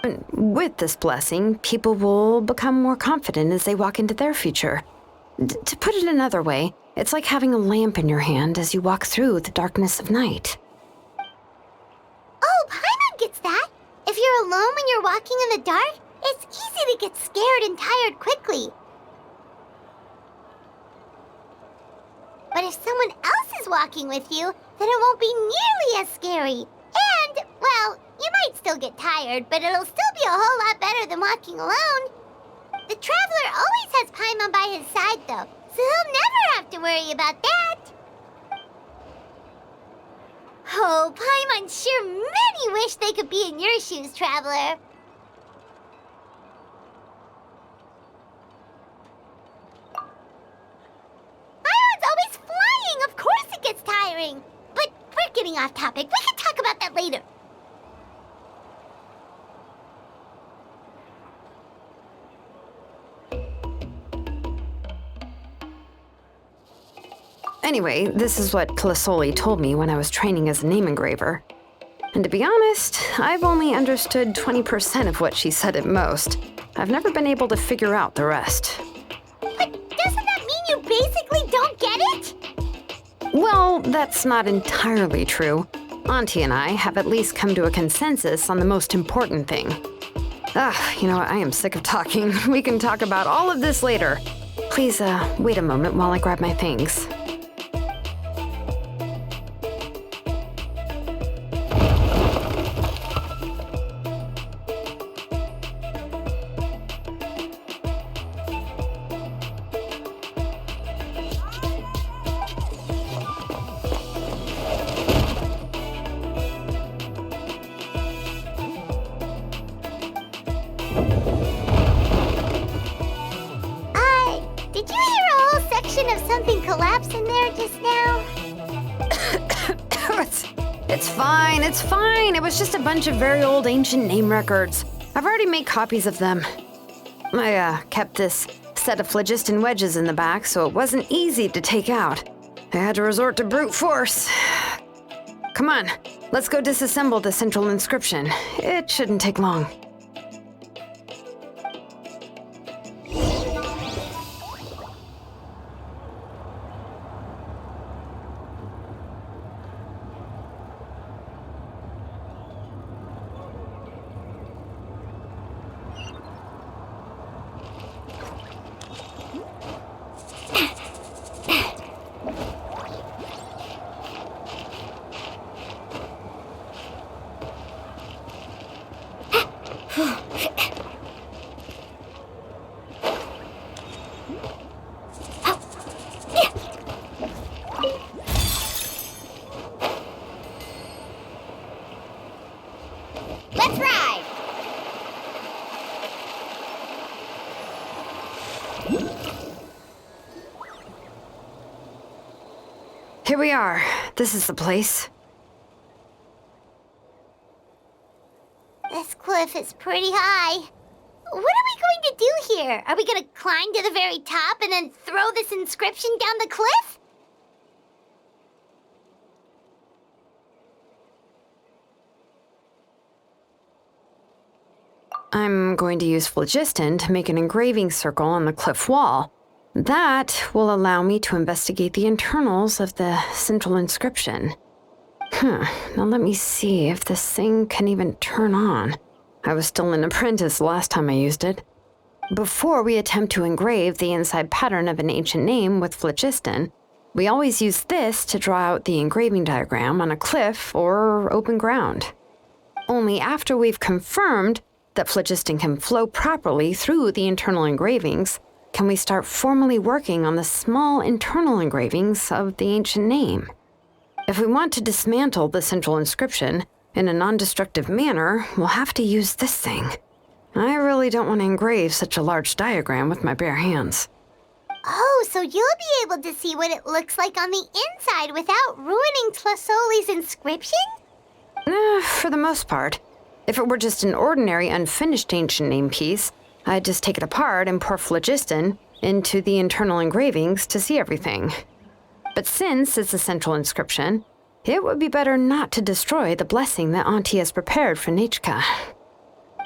And with this blessing, people will become more confident as they walk into their future. To put it another way, it's like having a lamp in your hand as you walk through the darkness of night. Oh, Paimon gets that. If you're alone when you're walking in the dark, it's easy to get scared and tired quickly. But if someone else is walking with you, then it won't be nearly as scary. And, well, you might still get tired, but it'll still be a whole lot better than walking alone. The Traveler always has Paimon by his side, though, so he'll never have to worry about that. Oh, Paimon sure many wish they could be in your shoes, Traveler. Paimon's always flying! Of course it wondering. But we're getting off topic. We can talk about that later. Anyway, this is what Clisoli told me when I was training as a name engraver. And to be honest, I've only understood 20% of what she said at most. I've never been able to figure out the rest. But doesn't that mean you basically don't get it? Well, that's not entirely true. Auntie and I have at least come to a consensus on the most important thing. You know what? I am sick of talking. We can talk about all of this later. Please, wait a moment while I grab my things. Did you hear a whole section of something collapse in there just now? It's fine, it's fine. It was just a bunch of very old ancient name records. I've already made copies of them. I kept this set of phlogiston wedges in the back, so it wasn't easy to take out. I had to resort to brute force. Come on, let's go disassemble the central inscription. It shouldn't take long. Let's ride! Here we are. This is the place. This cliff is pretty high. What are we going to do here? Are we going to climb to the very top and then throw this inscription down the cliff? I'm going to use phlogiston to make an engraving circle on the cliff wall. That will allow me to investigate the internals of the central inscription. Now let me see if this thing can even turn on. I was still an apprentice last time I used it. Before we attempt to engrave the inside pattern of an ancient name with phlogiston, we always use this to draw out the engraving diagram on a cliff or open ground. Only after we've confirmed that phlogiston can flow properly through the internal engravings can we start formally working on the small internal engravings of the ancient name. If we want to dismantle the central inscription in a non-destructive manner, we'll have to use this thing. I really don't want to engrave such a large diagram with my bare hands. Oh, so you'll be able to see what it looks like on the inside without ruining Tlasoli's inscription? For the most part. If it were just an ordinary unfinished ancient name piece, I'd just take it apart and pour phlogiston into the internal engravings to see everything. But since it's a central inscription, it would be better not to destroy the blessing that Auntie has prepared for Nechca.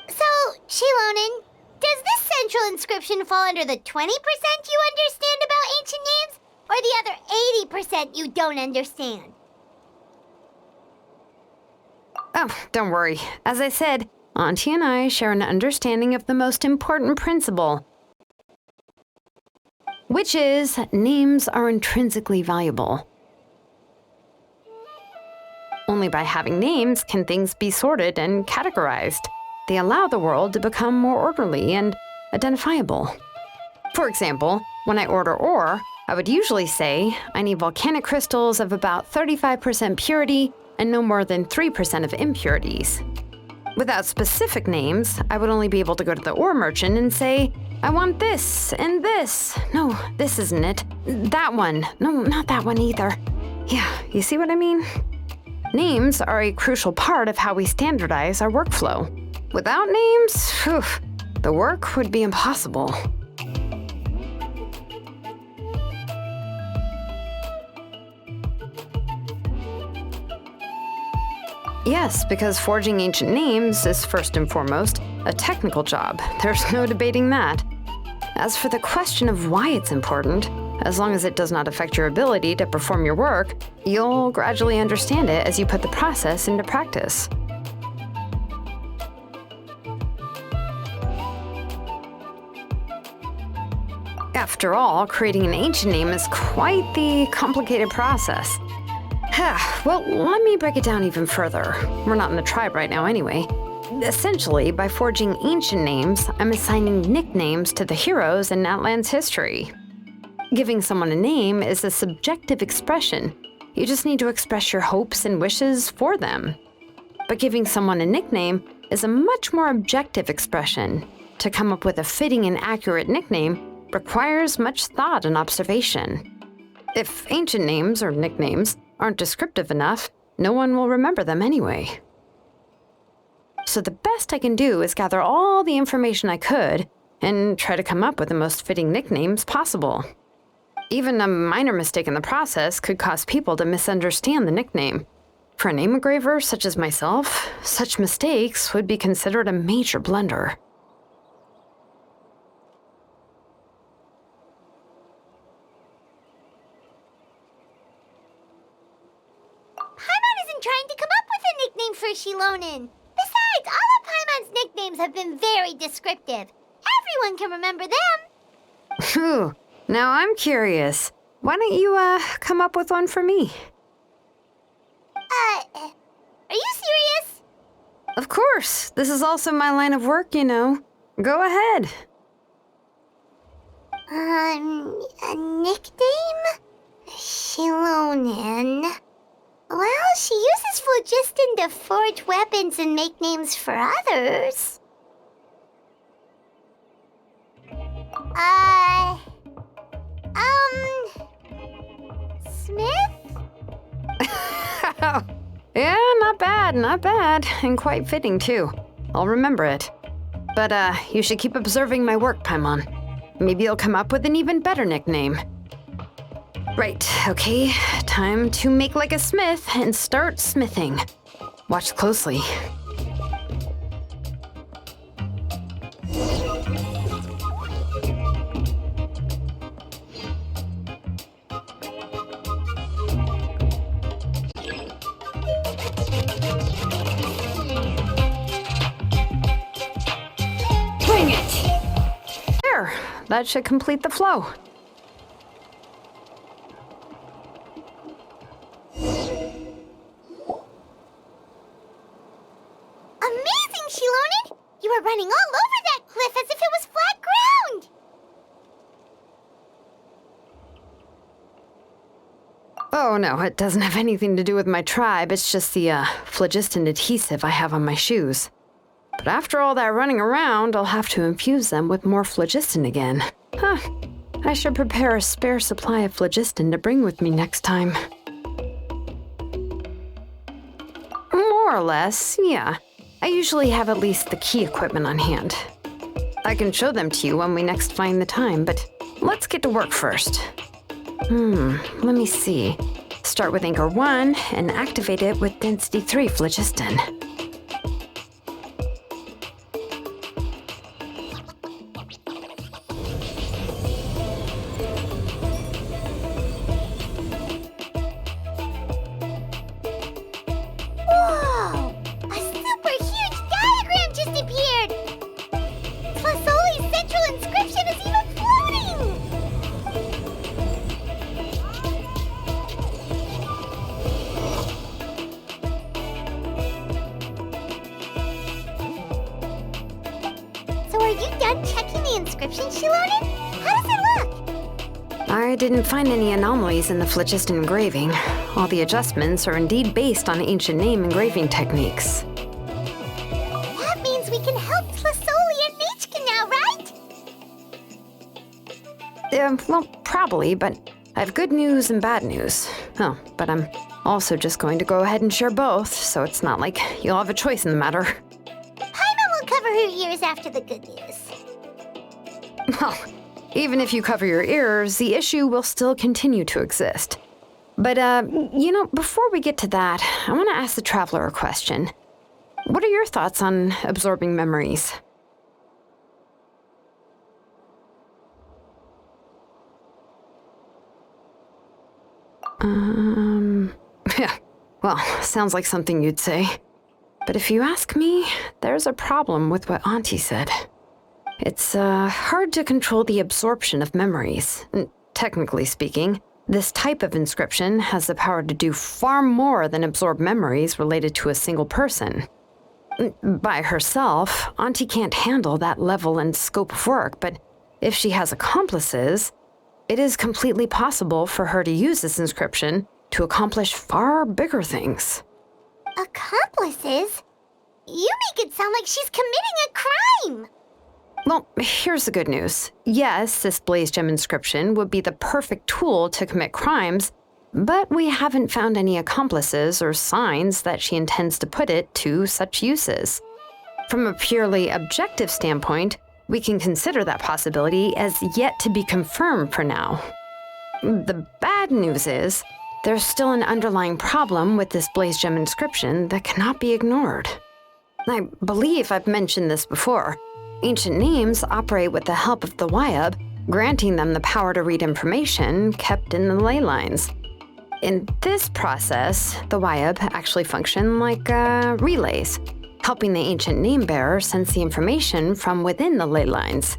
So, Xilonen, does this central inscription fall under the 20% you understand about ancient names, or the other 80% you don't understand? Oh, don't worry. As I said, Auntie and I share an understanding of the most important principle, which is names are intrinsically valuable. Only by having names can things be sorted and categorized. They allow the world to become more orderly and identifiable. For example, when I order ore, I would usually say I need volcanic crystals of about 35% purity and no more than 3% of impurities. Without specific names, I would only be able to go to the ore merchant and say, I want this and this. No, this isn't it. That one. No, not that one either. Yeah, you see what I mean? Names are a crucial part of how we standardize our workflow. Without names, the work would be impossible. Yes, because forging ancient names is first and foremost a technical job. There's no debating that. As for the question of why it's important, as long as it does not affect your ability to perform your work, you'll gradually understand it as you put the process into practice. After all, creating an ancient name is quite the complicated process. Well, let me break it down even further. We're not in the tribe right now anyway. Essentially, by forging ancient names, I'm assigning nicknames to the heroes in Natlan's history. Giving someone a name is a subjective expression. You just need to express your hopes and wishes for them. But giving someone a nickname is a much more objective expression. To come up with a fitting and accurate nickname requires much thought and observation. If ancient names or nicknames aren't descriptive enough, no one will remember them anyway. So the best I can do is gather all the information I could and try to come up with the most fitting nicknames possible. Even a minor mistake in the process could cause people to misunderstand the nickname. For a name engraver such as myself, such mistakes would be considered a major blunder. Paimon isn't trying to come up with a nickname for Xilonen. Besides, all of Paimon's nicknames have been very descriptive. Everyone can remember them. Phew. Now I'm curious. Why don't you, come up with one for me? Are you serious? Of course. This is also my line of work, you know. Go ahead. A nickname? Xilonen. Well, she uses phlogiston to forge weapons and make names for others. Smith? Yeah, not bad, and quite fitting too. I'll remember it. But, you should keep observing my work, Paimon. Maybe you'll come up with an even better nickname. Right, okay, time to make like a smith and start smithing. Watch closely. Bring it! There, that should complete the flow. Amazing, Xilonen! You were running all over that cliff as if it was flat ground! Oh no, it doesn't have anything to do with my tribe. It's just the, phlogiston adhesive I have on my shoes. But after all that running around, I'll have to infuse them with more phlogiston again. I should prepare a spare supply of phlogiston to bring with me next time. More or less, yeah. I usually have at least the key equipment on hand. I can show them to you when we next find the time, but let's get to work first. Let me see. Start with Anchor 1 and activate it with Density 3 phlogiston. Whoa! A super huge diagram just appeared! Flasoli's central inscription is even floating! So are you done checking the inscription, Xilonen? How does it look? I didn't find any anomalies in the phlogiston engraving. All the adjustments are indeed based on ancient name engraving techniques. That means we can help Flasoli and Nechca now, right? Well, probably, but I have good news and bad news. Oh, but I'm also just going to go ahead and share both, so it's not like you'll have a choice in the matter. Paimon will cover her ears after the good news. Well, even if you cover your ears, the issue will still continue to exist. But, before we get to that, I want to ask the Traveler a question. What are your thoughts on absorbing memories? Yeah, well, sounds like something you'd say. But if you ask me, there's a problem with what Auntie said. It's hard to control the absorption of memories. Technically speaking, this type of inscription has the power to do far more than absorb memories related to a single person. By herself, Auntie can't handle that level and scope of work, but if she has accomplices, it is completely possible for her to use this inscription to accomplish far bigger things. Accomplices? You make it sound like she's committing a crime! Well, here's the good news. Yes, this Blaze Gem inscription would be the perfect tool to commit crimes, but we haven't found any accomplices or signs that she intends to put it to such uses. From a purely objective standpoint, we can consider that possibility as yet to be confirmed for now. The bad news is, there's still an underlying problem with this Blaze Gem inscription that cannot be ignored. I believe I've mentioned this before. Ancient names operate with the help of the Wyab, granting them the power to read information kept in the ley lines. In this process, the Wyab actually function like relays, helping the ancient name bearer sense the information from within the ley lines.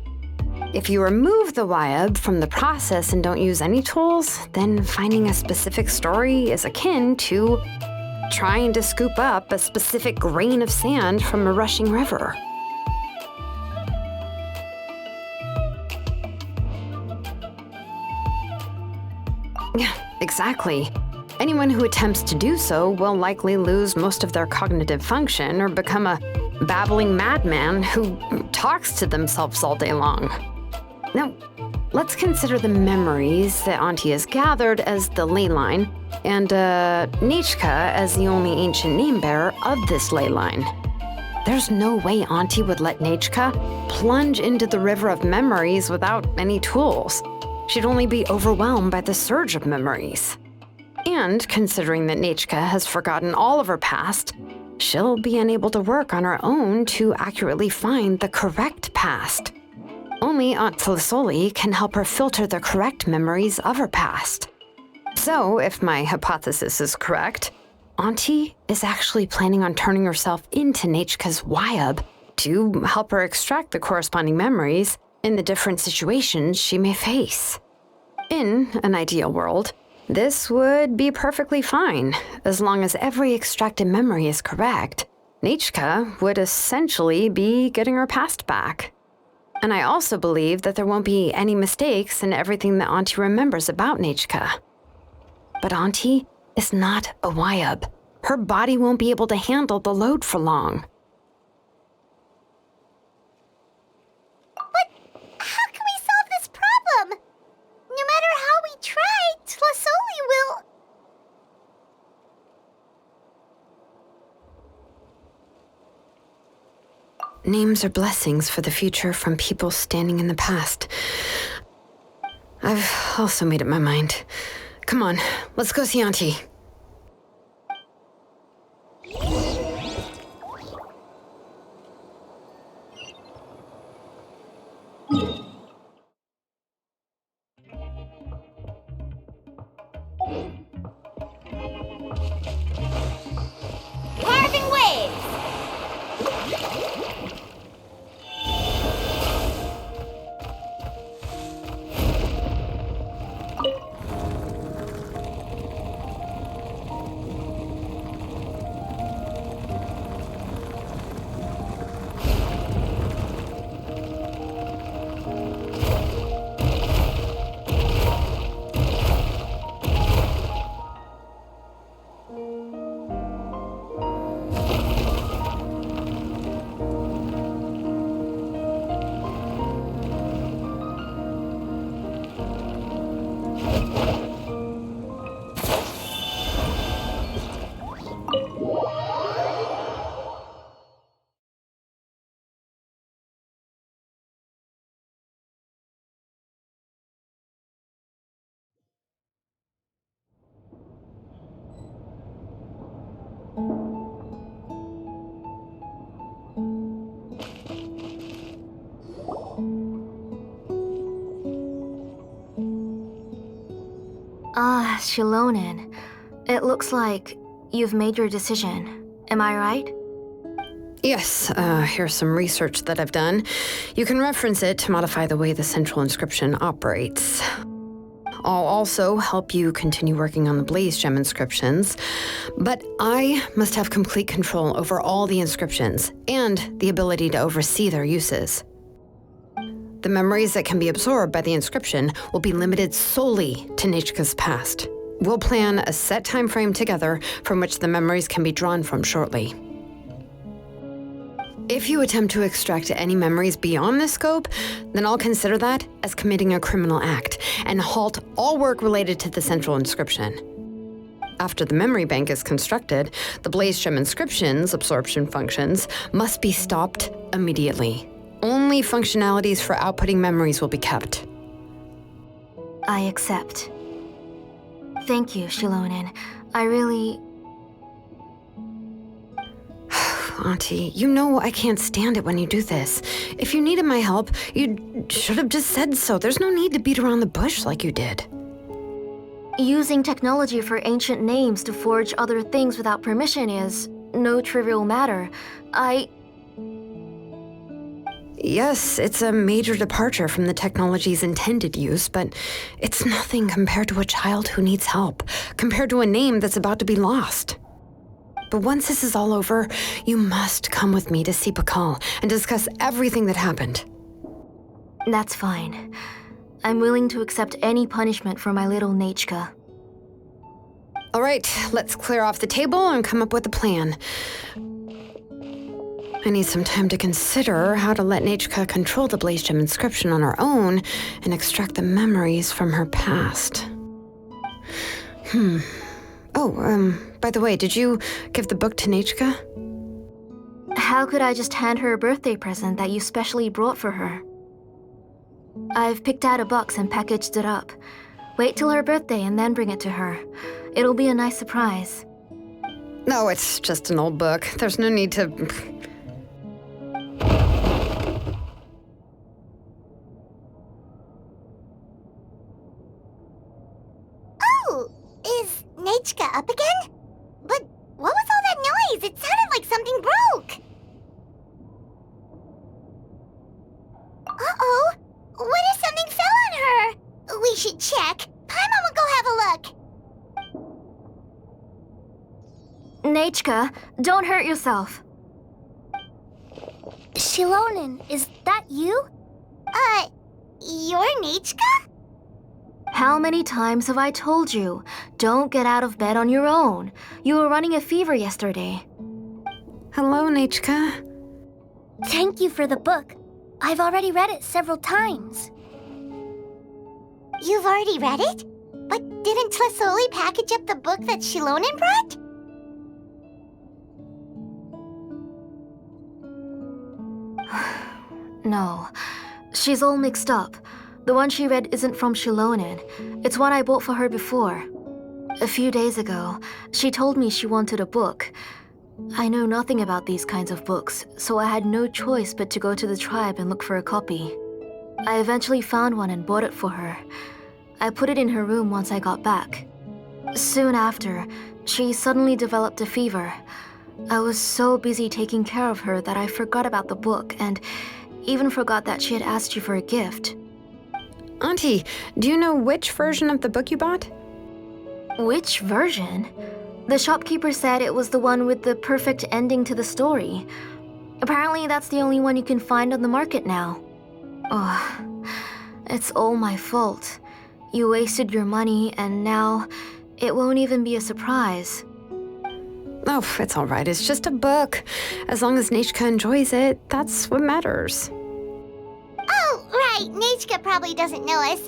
If you remove the Wyab from the process and don't use any tools, then finding a specific story is akin to trying to scoop up a specific grain of sand from a rushing river. Yeah, exactly. Anyone who attempts to do so will likely lose most of their cognitive function or become a babbling madman who talks to themselves all day long. Now, let's consider the memories that Auntie has gathered as the ley line, and Nechca as the only ancient name bearer of this ley line. There's no way Auntie would let Nechca plunge into the river of memories without any tools. She'd only be overwhelmed by the surge of memories. And considering that Nechca has forgotten all of her past, she'll be unable to work on her own to accurately find the correct past. Only Aunt Felisoli can help her filter the correct memories of her past. So, if my hypothesis is correct, Auntie is actually planning on turning herself into Nechca's Wyab to help her extract the corresponding memories in the different situations she may face. In an ideal world, this would be perfectly fine, as long as every extracted memory is correct. Nechca would essentially be getting her past back. And I also believe that there won't be any mistakes in everything that Auntie remembers about Nechca. But Auntie is not a Wyab. Her body won't be able to handle the load for long. How can we solve this problem? No matter how we try, Tlasoli will... Names are blessings for the future from people standing in the past. I've also made up my mind. Come on, let's go see Auntie. Carving waves! Xilonen, it looks like you've made your decision. Am I right? Yes, here's some research that I've done. You can reference it to modify the way the central inscription operates. I'll also help you continue working on the Blaze Gem inscriptions, but I must have complete control over all the inscriptions and the ability to oversee their uses. The memories that can be absorbed by the inscription will be limited solely to Nechca's past. We'll plan a set time frame together from which the memories can be drawn from shortly. If you attempt to extract any memories beyond this scope, then I'll consider that as committing a criminal act and halt all work related to the central inscription. After the memory bank is constructed, the Blaze Gem inscription's absorption functions must be stopped immediately. Only functionalities for outputting memories will be kept. I accept. Thank you, Xilonen. I really... Auntie, you know I can't stand it when you do this. If you needed my help, you should have just said so. There's no need to beat around the bush like you did. Using technology for ancient names to forge other things without permission is no trivial matter. Yes, it's a major departure from the technology's intended use, but it's nothing compared to a child who needs help, compared to a name that's about to be lost. But once this is all over, you must come with me to see Pakal and discuss everything that happened. That's fine. I'm willing to accept any punishment for my little Nechca. All right, let's clear off the table and come up with a plan. I need some time to consider how to let Nechca control the Blaze Gem inscription on her own and extract the memories from her past. By the way, did you give the book to Nechca? How could I just hand her a birthday present that you specially brought for her? I've picked out a box and packaged it up. Wait till her birthday and then bring it to her. It'll be a nice surprise. No, it's just an old book. There's no need to... Oh, is Nechca up again? But what was all that noise? It sounded like something broke. Uh-oh. What if something fell on her? We should check. Paimon will go have a look. Nechca, don't hurt yourself. Xilonen, is that you? You're Nechca? How many times have I told you? Don't get out of bed on your own. You were running a fever yesterday. Hello, Nechca. Thank you for the book. I've already read it several times. You've already read it? But didn't Tlasoli package up the book that Xilonen brought? No, she's all mixed up. The one she read isn't from Xilonen. It's one I bought for her before. A few days ago, she told me she wanted a book. I know nothing about these kinds of books, so I had no choice but to go to the tribe and look for a copy. I eventually found one and bought it for her. I put it in her room once I got back. Soon after, she suddenly developed a fever. I was so busy taking care of her that I forgot about the book and even forgot that she had asked you for a gift. Auntie, do you know which version of the book you bought? Which version? The shopkeeper said it was the one with the perfect ending to the story. Apparently that's the only one you can find on the market now. Ugh, it's all my fault. You wasted your money and now it won't even be a surprise. Oh, it's all right. It's just a book. As long as Nechca enjoys it, that's what matters. Oh, right. Nechca probably doesn't know us.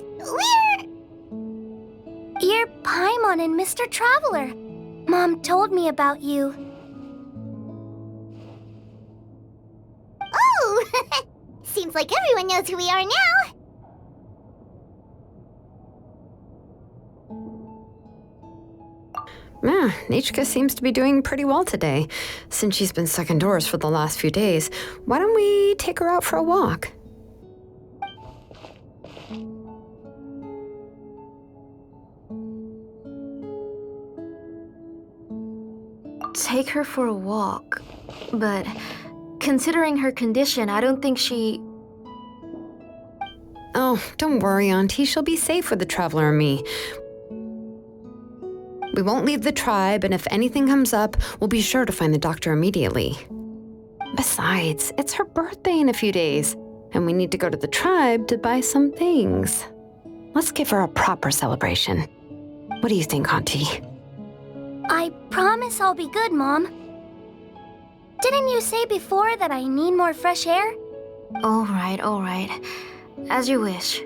You're Paimon and Mr. Traveler. Mom told me about you. Oh! Seems like everyone knows who we are now. Nechca seems to be doing pretty well today. Since she's been stuck indoors for the last few days, why don't we take her out for a walk? take her for a walk. But considering her condition, I don't think she... Oh, don't worry, Auntie. She'll be safe with the Traveler and me. We won't leave the tribe, and if anything comes up, we'll be sure to find the doctor immediately. Besides, it's her birthday in a few days, and we need to go to the tribe to buy some things. Let's give her a proper celebration. What do you think, Auntie? I promise I'll be good, Mom. Didn't you say before that I need more fresh air? All right. As you wish.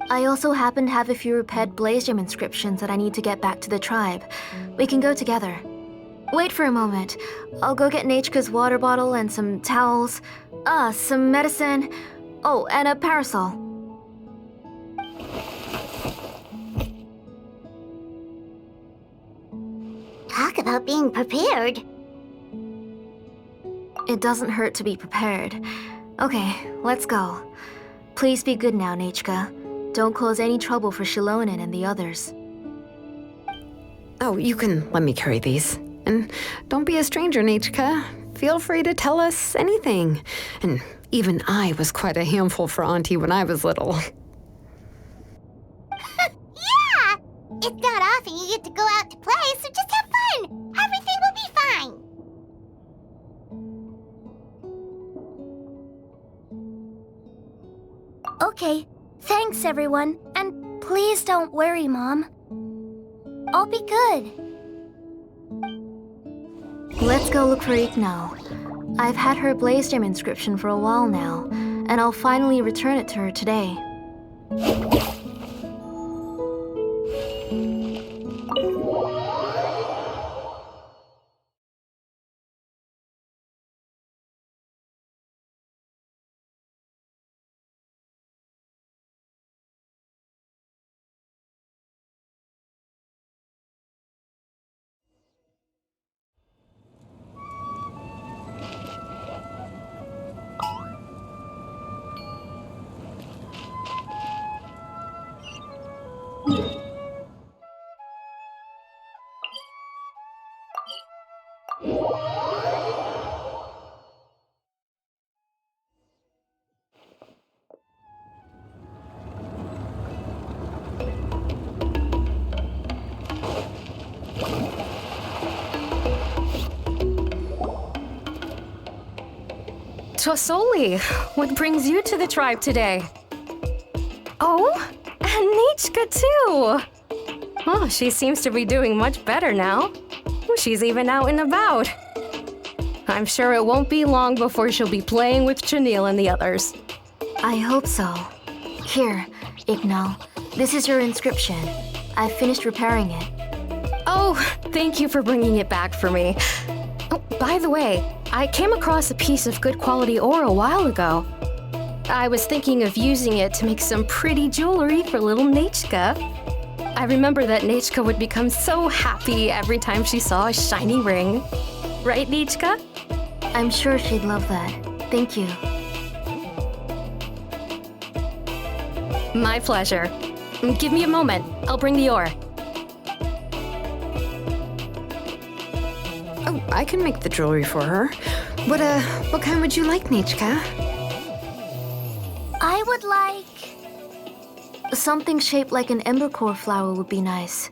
I also happen to have a few repaired Blaze Gem inscriptions that I need to get back to the tribe. We can go together. Wait for a moment. I'll go get Nechca's water bottle and some towels. Some medicine. Oh, and a parasol. Talk about being prepared. It doesn't hurt to be prepared. Okay, let's go. Please be good now, Nechca. Don't cause any trouble for Xilonen and the others. Oh, you can let me carry these. And don't be a stranger, Nechca. Feel free to tell us anything. And even I was quite a handful for Auntie when I was little. Yeah! It's not often you get to go out to play, so just have fun. Everything will be fine. Okay, thanks everyone. And please don't worry, Mom. I'll be good. Let's go look for Ignal. I've had her Blaze Gem inscription for a while now, and I'll finally return it to her today. Tosoli, what brings you to the tribe today? Oh, and Nechca too! Oh, she seems to be doing much better now. She's even out and about. I'm sure it won't be long before she'll be playing with Chanil and the others. I hope so. Here, Ignal. This is your inscription. I've finished repairing it. Oh, thank you for bringing it back for me. Oh, by the way, I came across a piece of good quality ore a while ago. I was thinking of using it to make some pretty jewelry for little Nechca. I remember that Nechca would become so happy every time she saw a shiny ring. Right, Nechca? I'm sure she'd love that. Thank you. My pleasure. Give me a moment. I'll bring the ore. Oh, I can make the jewelry for her. What kind would you like, Nechca? I would like... Something shaped like an embercore flower would be nice.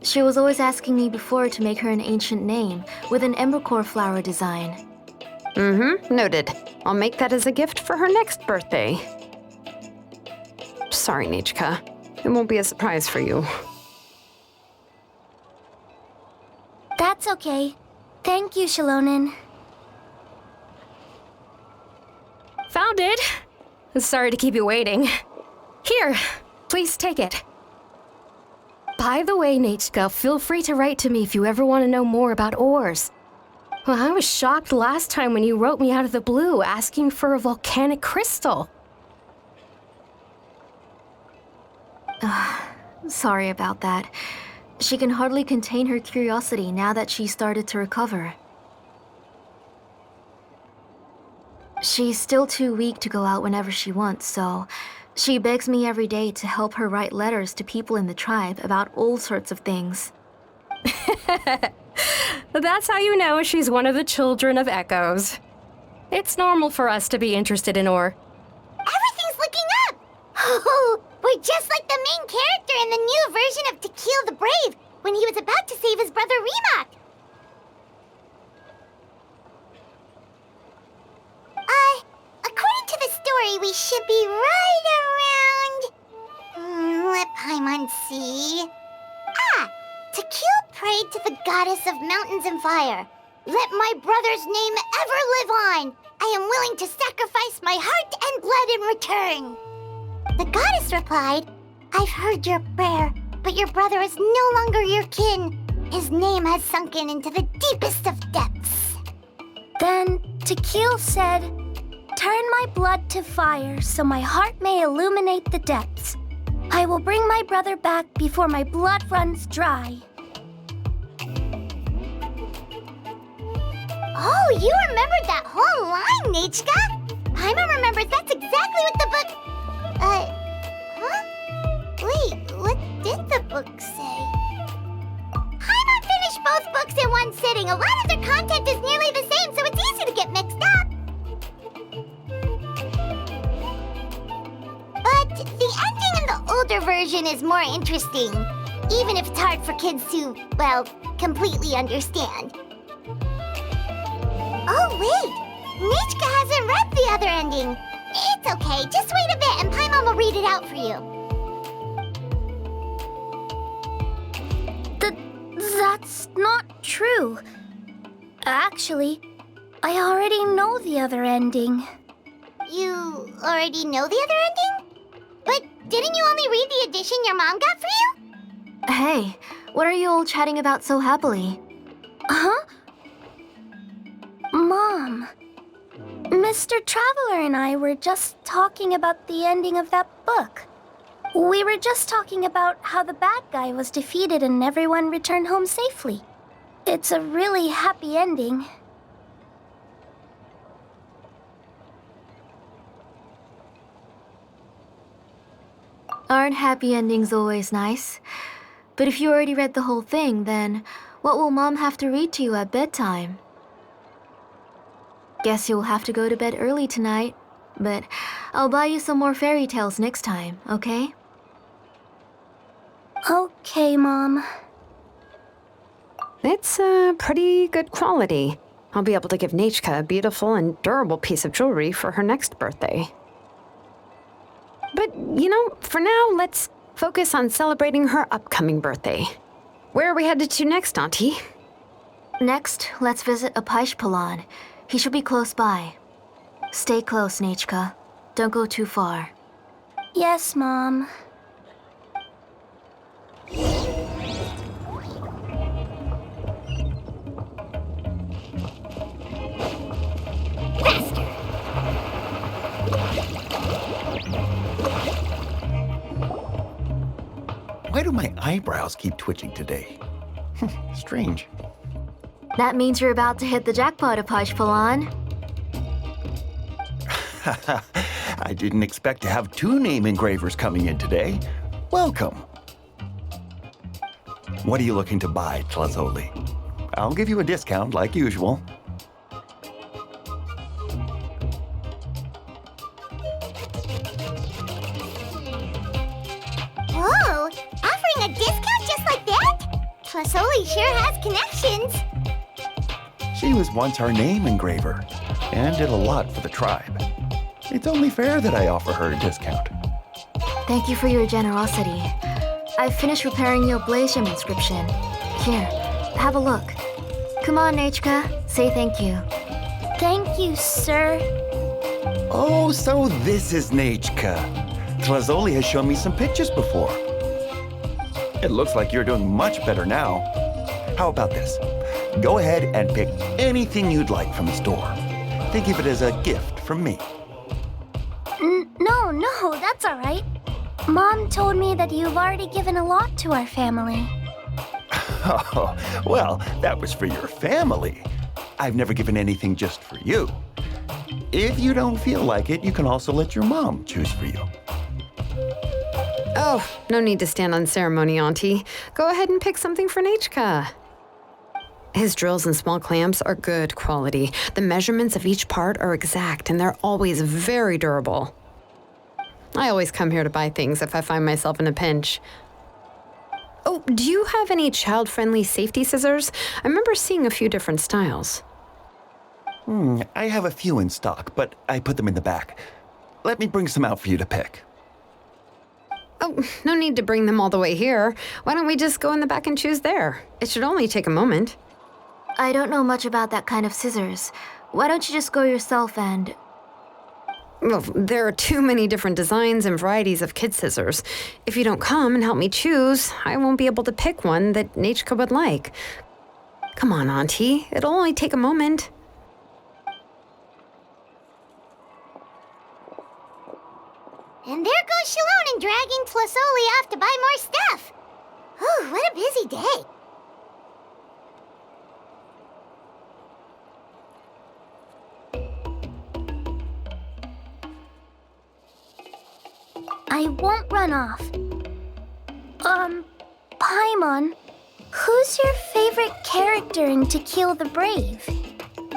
She was always asking me before to make her an ancient name with an embercore flower design. Noted. I'll make that as a gift for her next birthday. Sorry, Nechca. It won't be a surprise for you. That's okay. Thank you, Xilonen. Found it! Sorry to keep you waiting. Here, please take it. By the way, Nechca, feel free to write to me if you ever want to know more about ores. Well, I was shocked last time when you wrote me out of the blue asking for a volcanic crystal. Sorry about that. She can hardly contain her curiosity now that she's started to recover. She's still too weak to go out whenever she wants, so she begs me every day to help her write letters to people in the tribe about all sorts of things. That's how you know she's one of the children of Echoes. It's normal for us to be interested in ore. Everything's looking up! Oh, we're just like the main character in the new version of To Kill the Brave, when he was about to save his brother Remak. According to the story, we should be right around... let Paimon see... To kill prayed to the goddess of mountains and fire. Let my brother's name ever live on. I am willing to sacrifice my heart and blood in return. The goddess replied, I've heard your prayer, but your brother is no longer your kin. His name has sunken into the deepest of depths. Then Tequil said, turn my blood to fire so my heart may illuminate the depths. I will bring my brother back before my blood runs dry. Oh, you remembered that whole line, Nechca! Paimon remembers that's exactly what the book... Wait, what did the book say? Paimon finished both books in one sitting. A lot of their content is nearly the same, so it's easy to get mixed up. But the ending in the older version is more interesting, even if it's hard for kids to, well, completely understand. Oh, wait! Nechca hasn't read the other ending. It's okay, just wait a bit and Paimon will read it out for you. That's not true. Actually, I already know the other ending. You already know the other ending? But didn't you only read the edition your mom got for you? Hey, what are you all chatting about so happily? Huh? Mom, Mr. Traveler and I were just talking about the ending of that book. We were just talking about how the bad guy was defeated and everyone returned home safely. It's a really happy ending. Aren't happy endings always nice? But if you already read the whole thing, then what will Mom have to read to you at bedtime? Guess you'll have to go to bed early tonight, but I'll buy you some more fairy tales next time, okay? Okay, Mom. It's pretty good quality. I'll be able to give Nechca a beautiful and durable piece of jewelry for her next birthday. But, for now, let's focus on celebrating her upcoming birthday. Where are we headed to next, Auntie? Next, let's visit Apaish. He should be close by. Stay close, Nechca. Don't go too far. Yes, Mom. Why do my eyebrows keep twitching today? Strange. That means you're about to hit the jackpot, Apaish. I didn't expect to have 2 name engravers coming in today. Welcome. What are you looking to buy, Tlazoli? I'll give you a discount like usual. Whoa! Offering a discount just like that? Tlazoli sure has connections. She was once our name engraver and did a lot for the tribe. It's only fair that I offer her a discount. Thank you for your generosity. I've finished repairing your blaze gem inscription. Here, have a look. Come on, Nechca. Say thank you. Thank you, sir. Oh, so this is Nechca. Tlazoli has shown me some pictures before. It looks like you're doing much better now. How about this? Go ahead and pick anything you'd like from the store. Think of it as a gift from me. No, that's all right. Mom told me that you've already given a lot to our family. Oh, well, that was for your family. I've never given anything just for you. If you don't feel like it, you can also let your mom choose for you. Oh, no need to stand on ceremony, Auntie. Go ahead and pick something for Nechca. His drills and small clamps are good quality. The measurements of each part are exact, and they're always very durable. I always come here to buy things if I find myself in a pinch. Oh, do you have any child-friendly safety scissors? I remember seeing a few different styles. I have a few in stock, but I put them in the back. Let me bring some out for you to pick. Oh, no need to bring them all the way here. Why don't we just go in the back and choose there? It should only take a moment. I don't know much about that kind of scissors. Why don't you just go yourself and... Well, there are too many different designs and varieties of kid scissors. If you don't come and help me choose, I won't be able to pick one that Nechca would like. Come on, Auntie. It'll only take a moment. And there goes Xilonen dragging Tlasoli off to buy more stuff. Whew, what a busy day. I won't run off. Paimon, who's your favorite character in To Kill the Brave?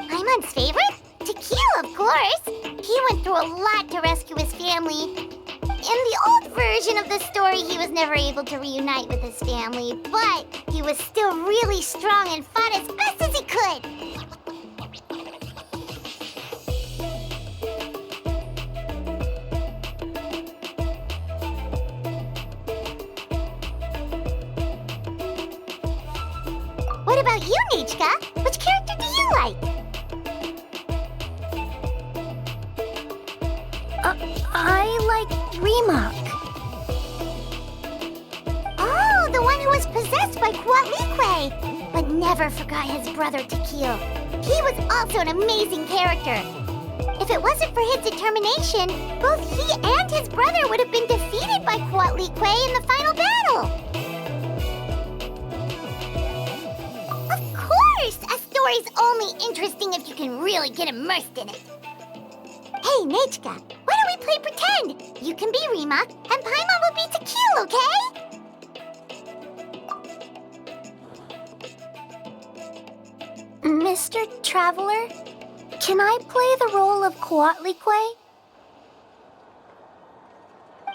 Paimon's favorite? Tequila, of course. He went through a lot to rescue his family. In the old version of the story, he was never able to reunite with his family, but he was still really strong and fought as best as he could. What about you, Nechca? Which character do you like? I like Rimac. Oh, the one who was possessed by Quatlique, but never forgot his brother Tequil. He was also an amazing character. If it wasn't for his determination, both he and his brother would have been defeated by Quatlique in the final battle. Of course! A story's only interesting if you can really get immersed in it. Hey, Nechca, why don't we play pretend? You can be Rimac, and Paimon will be Tequil, okay? Mr. Traveler, can I play the role of Quatlique?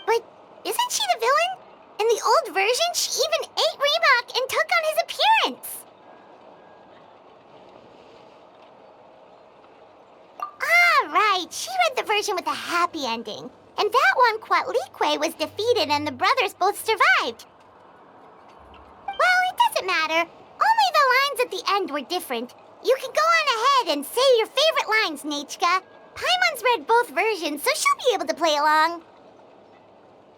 But isn't she the villain? In the old version, she even ate Rimac and took on his appearance. Ah, right. She read the version with a happy ending. And that one, Quatlique was defeated and the brothers both survived. Well, it doesn't matter. Only the lines at the end were different. You can go on ahead and say your favorite lines, Nechca. Paimon's read both versions, so she'll be able to play along.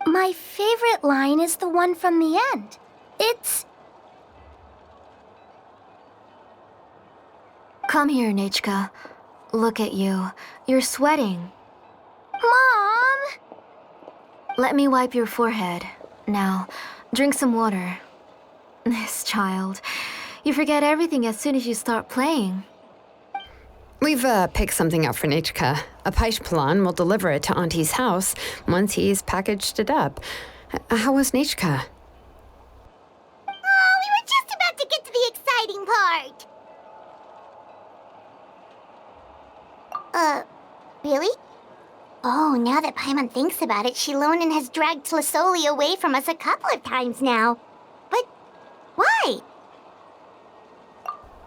My favorite line is the one from the end. It's... Come here, Nechca. Look at you. You're sweating. Mom! Let me wipe your forehead. Now, drink some water. This child. You forget everything as soon as you start playing. We've picked something out for Nechca. A Paishpalan will deliver it to Auntie's house once he's packaged it up. How was Nechca? Oh, we were just about to get to the exciting part. Really? Oh, now that Paimon thinks about it, Xilonen has dragged Tlasoli away from us a couple of times now. But why?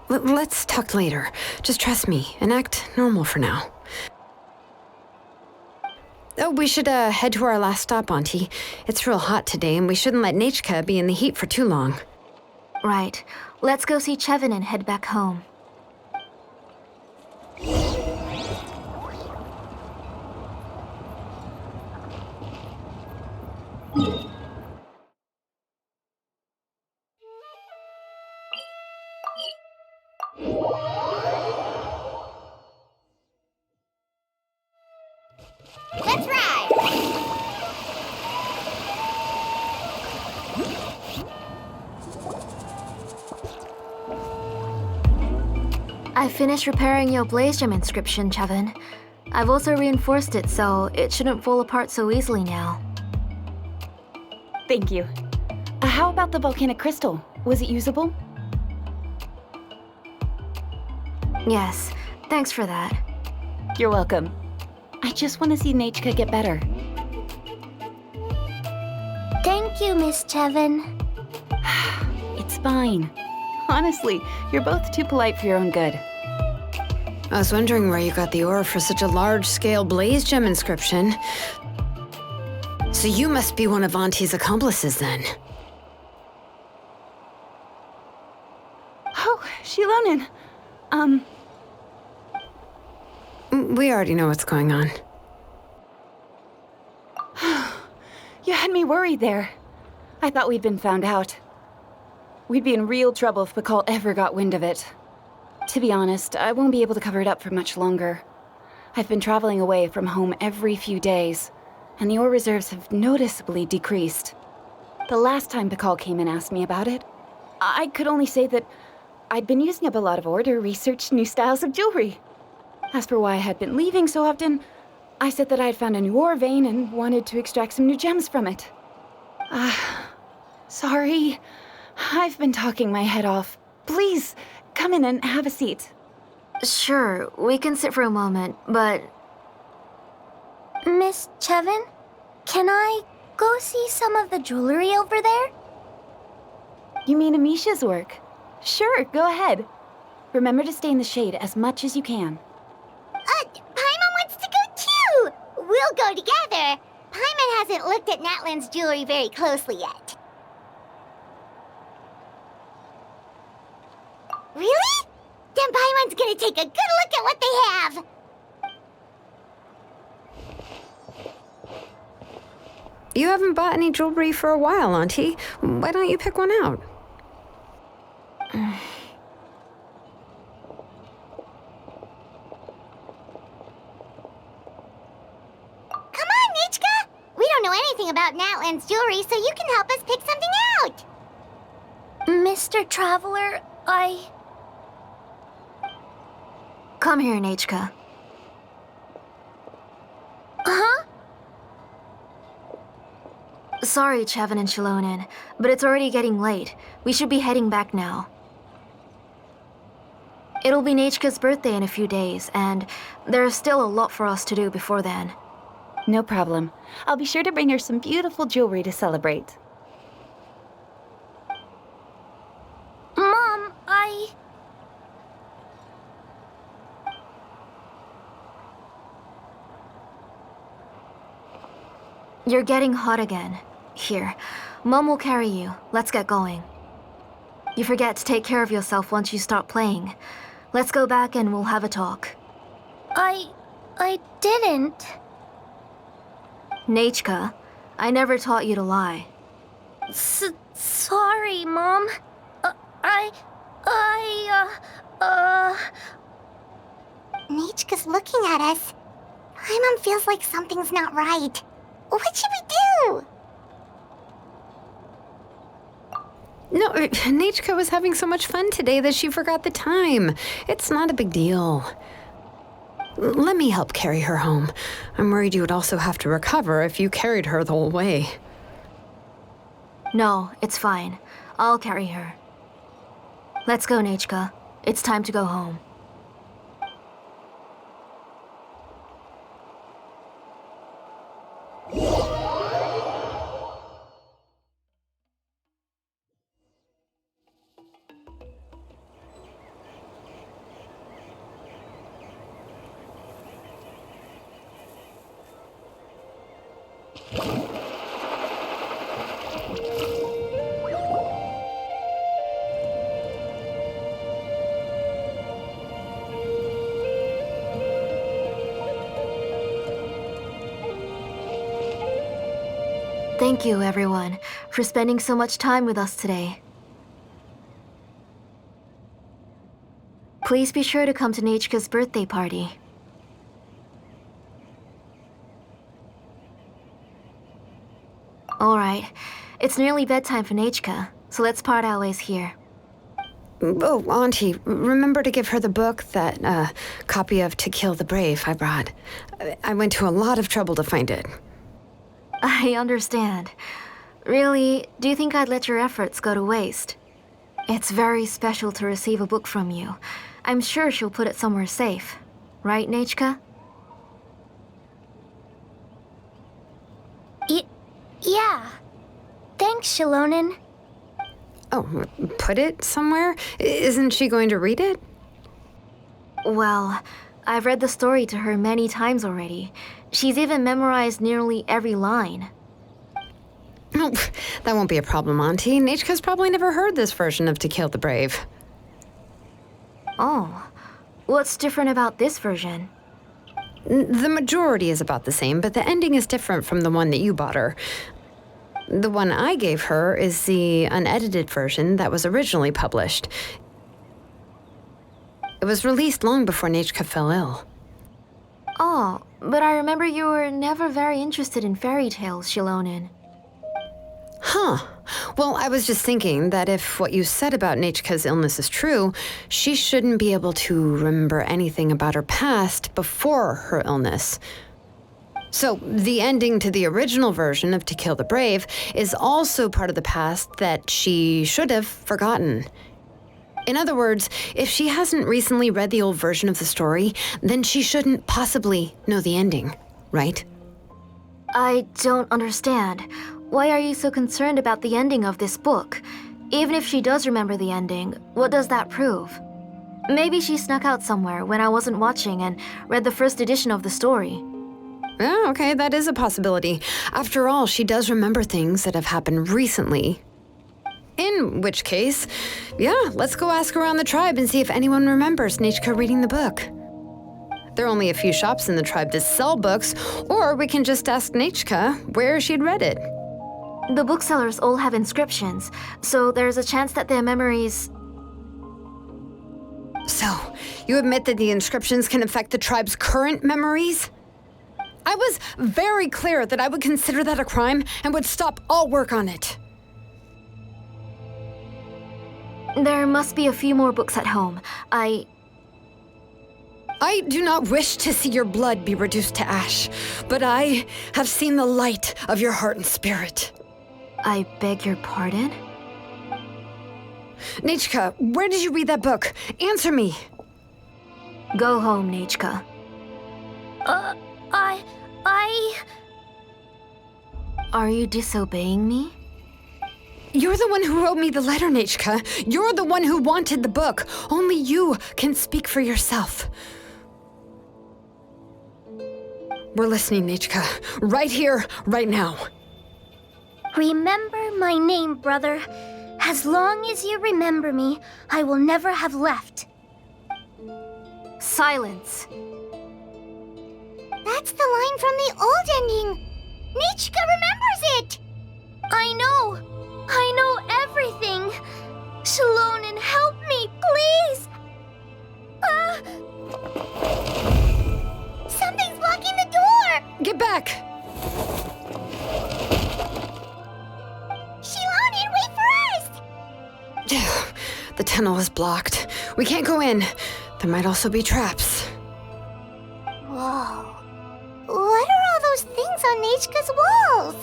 Let's talk later. Just trust me and act normal for now. Oh, we should head to our last stop, Auntie. It's real hot today, and we shouldn't let Nechca be in the heat for too long. Right. Let's go see Chevin and head back home. Let's ride! I finished repairing your Blaze Gem inscription, Chevin. I've also reinforced it so it shouldn't fall apart so easily now. Thank you. How about the volcanic crystal? Was it usable? Yes, thanks for that. You're welcome. I just want to see Nechca get better. Thank you, Miss Chevin. It's fine. Honestly, you're both too polite for your own good. I was wondering where you got the ore for such a large-scale blaze gem inscription. So you must be one of Auntie's accomplices, then. Oh, Xilonen. We already know what's going on. You had me worried there. I thought we'd been found out. We'd be in real trouble if Pakal ever got wind of it. To be honest, I won't be able to cover it up for much longer. I've been traveling away from home every few days, and the ore reserves have noticeably decreased. The last time Pakal came and asked me about it, I could only say that I'd been using up a lot of ore to research new styles of jewelry. As for why I had been leaving so often, I said that I had found a new ore vein and wanted to extract some new gems from it. Sorry. I've been talking my head off. Please, come in and have a seat. Sure, we can sit for a moment, but... Miss Chevin, can I go see some of the jewelry over there? You mean Amisha's work? Sure, go ahead. Remember to stay in the shade as much as you can. Paimon wants to go too! We'll go together. Paimon hasn't looked at Natlan's jewelry very closely yet. Really? Then Paimon's gonna take a good look at what they have. You haven't bought any jewelry for a while, Auntie. Why don't you pick one out? Come on, Nechca! We don't know anything about Natlan's jewelry, so you can help us pick something out. Mr. Traveler, Come here, Nechca. Huh? Sorry, Chevin and Xilonen, but it's already getting late. We should be heading back now. It'll be Nechca's birthday in a few days, and there's still a lot for us to do before then. No problem. I'll be sure to bring her some beautiful jewelry to celebrate. Mom, You're getting hot again. Here, Mom will carry you. Let's get going. You forget to take care of yourself once you start playing. Let's go back and we'll have a talk. I didn't. Nechca, I never taught you to lie. Sorry, Mom. Nechca's looking at us. Paimon feels like something's not right. What should we do? No, Nechca was having so much fun today that she forgot the time. It's not a big deal. Let me help carry her home. I'm worried you would also have to recover if you carried her the whole way. No, it's fine. I'll carry her. Let's go, Nechca. It's time to go home. Thank you, everyone, for spending so much time with us today. Please be sure to come to Nechca's birthday party. Alright, it's nearly bedtime for Nechca, so let's part our ways here. Oh, Auntie, remember to give her the book, that copy of To Kill the Brave I brought. I went to a lot of trouble to find it. I understand. Really, do you think I'd let your efforts go to waste? It's very special to receive a book from you. I'm sure she'll put it somewhere safe. Right, Nechca? Yeah. Thanks, Xilonen. Oh, put it somewhere? Isn't she going to read it? Well, I've read the story to her many times already. She's even memorized nearly every line. Oh, that won't be a problem, Auntie. Nechca's probably never heard this version of To Kill the Brave. Oh, what's different about this version? The majority is about the same, but the ending is different from the one that you bought her. The one I gave her is the unedited version that was originally published. It was released long before Nechca fell ill. Oh, but I remember you were never very interested in fairy tales, Xilonen. Huh. Well, I was just thinking that if what you said about Nechca's illness is true, she shouldn't be able to remember anything about her past before her illness. So, the ending to the original version of To Kill the Brave is also part of the past that she should have forgotten. In other words, if she hasn't recently read the old version of the story, then she shouldn't possibly know the ending, right? I don't understand. Why are you so concerned about the ending of this book? Even if she does remember the ending, what does that prove? Maybe she snuck out somewhere when I wasn't watching and read the first edition of the story. Yeah, okay, that is a possibility. After all, she does remember things that have happened recently. In which case, yeah, let's go ask around the tribe and see if anyone remembers Nechca reading the book. There are only a few shops in the tribe that sell books, or we can just ask Nechca where she'd read it. The booksellers all have inscriptions, so there's a chance that their memories... So, you admit that the inscriptions can affect the tribe's current memories? I was very clear that I would consider that a crime and would stop all work on it. There must be a few more books at home. I do not wish to see your blood be reduced to ash, but I have seen the light of your heart and spirit. I beg your pardon? Nechca, where did you read that book? Answer me. Go home, Nechca. Are you disobeying me? You're the one who wrote me the letter, Nechca. You're the one who wanted the book. Only you can speak for yourself. We're listening, Nechca. Right here, right now. Remember my name, brother. As long as you remember me, I will never have left. Silence. That's the line from the old ending. Nechca remembers it. I know everything. Xilonen, help me, please. Something's blocking the door. Get back. Xilonen, wait for us. The tunnel is blocked. We can't go in. There might also be traps. Whoa. What are all those things on Nechca's walls?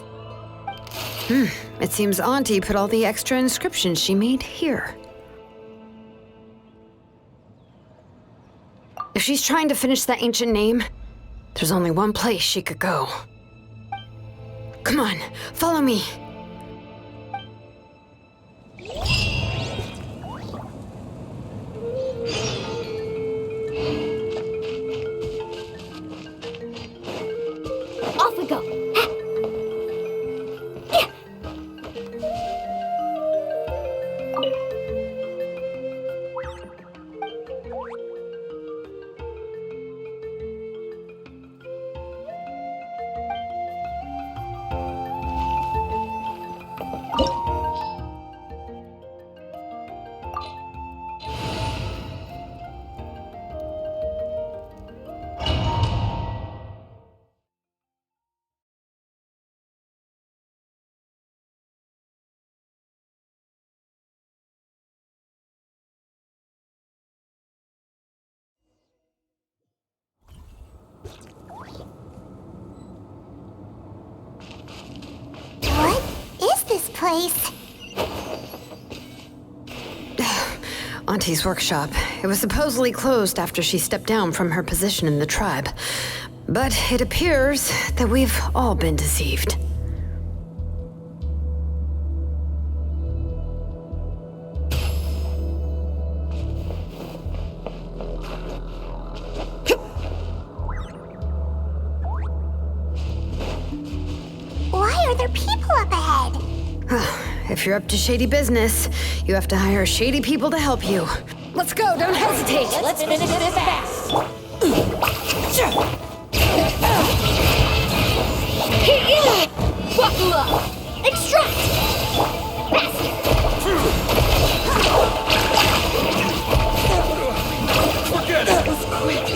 It seems Auntie put all the extra inscriptions she made here. If she's trying to finish that ancient name, there's only one place she could go. Come on, follow me. Off we go. What is this place? Auntie's workshop. It was supposedly closed after she stepped down from her position in the tribe. But it appears that we've all been deceived. Why are there people up ahead? If you're up to shady business, you have to hire shady people to help you. Let's go, don't hesitate! Let's finish this fast. Buckle up! Extract! Faster! Forget it! That was quick.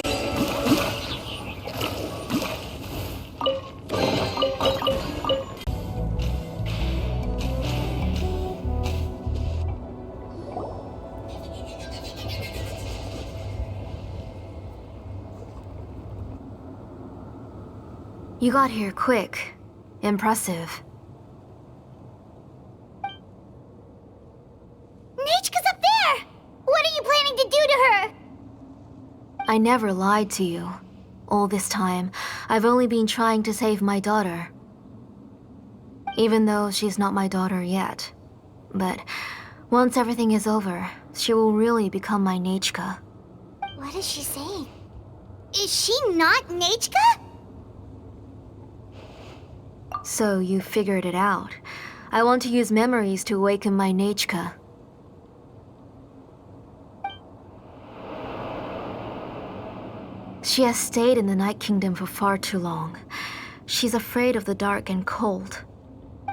You got here quick. Impressive. Nechca's up there! What are you planning to do to her? I never lied to you. All this time, I've only been trying to save my daughter. Even though she's not my daughter yet. But once everything is over, she will really become my Nechca. What is she saying? Is she not Nechca? So you figured it out. I want to use memories to awaken my Nechca. She has stayed in the Night Kingdom for far too long. She's afraid of the dark and cold.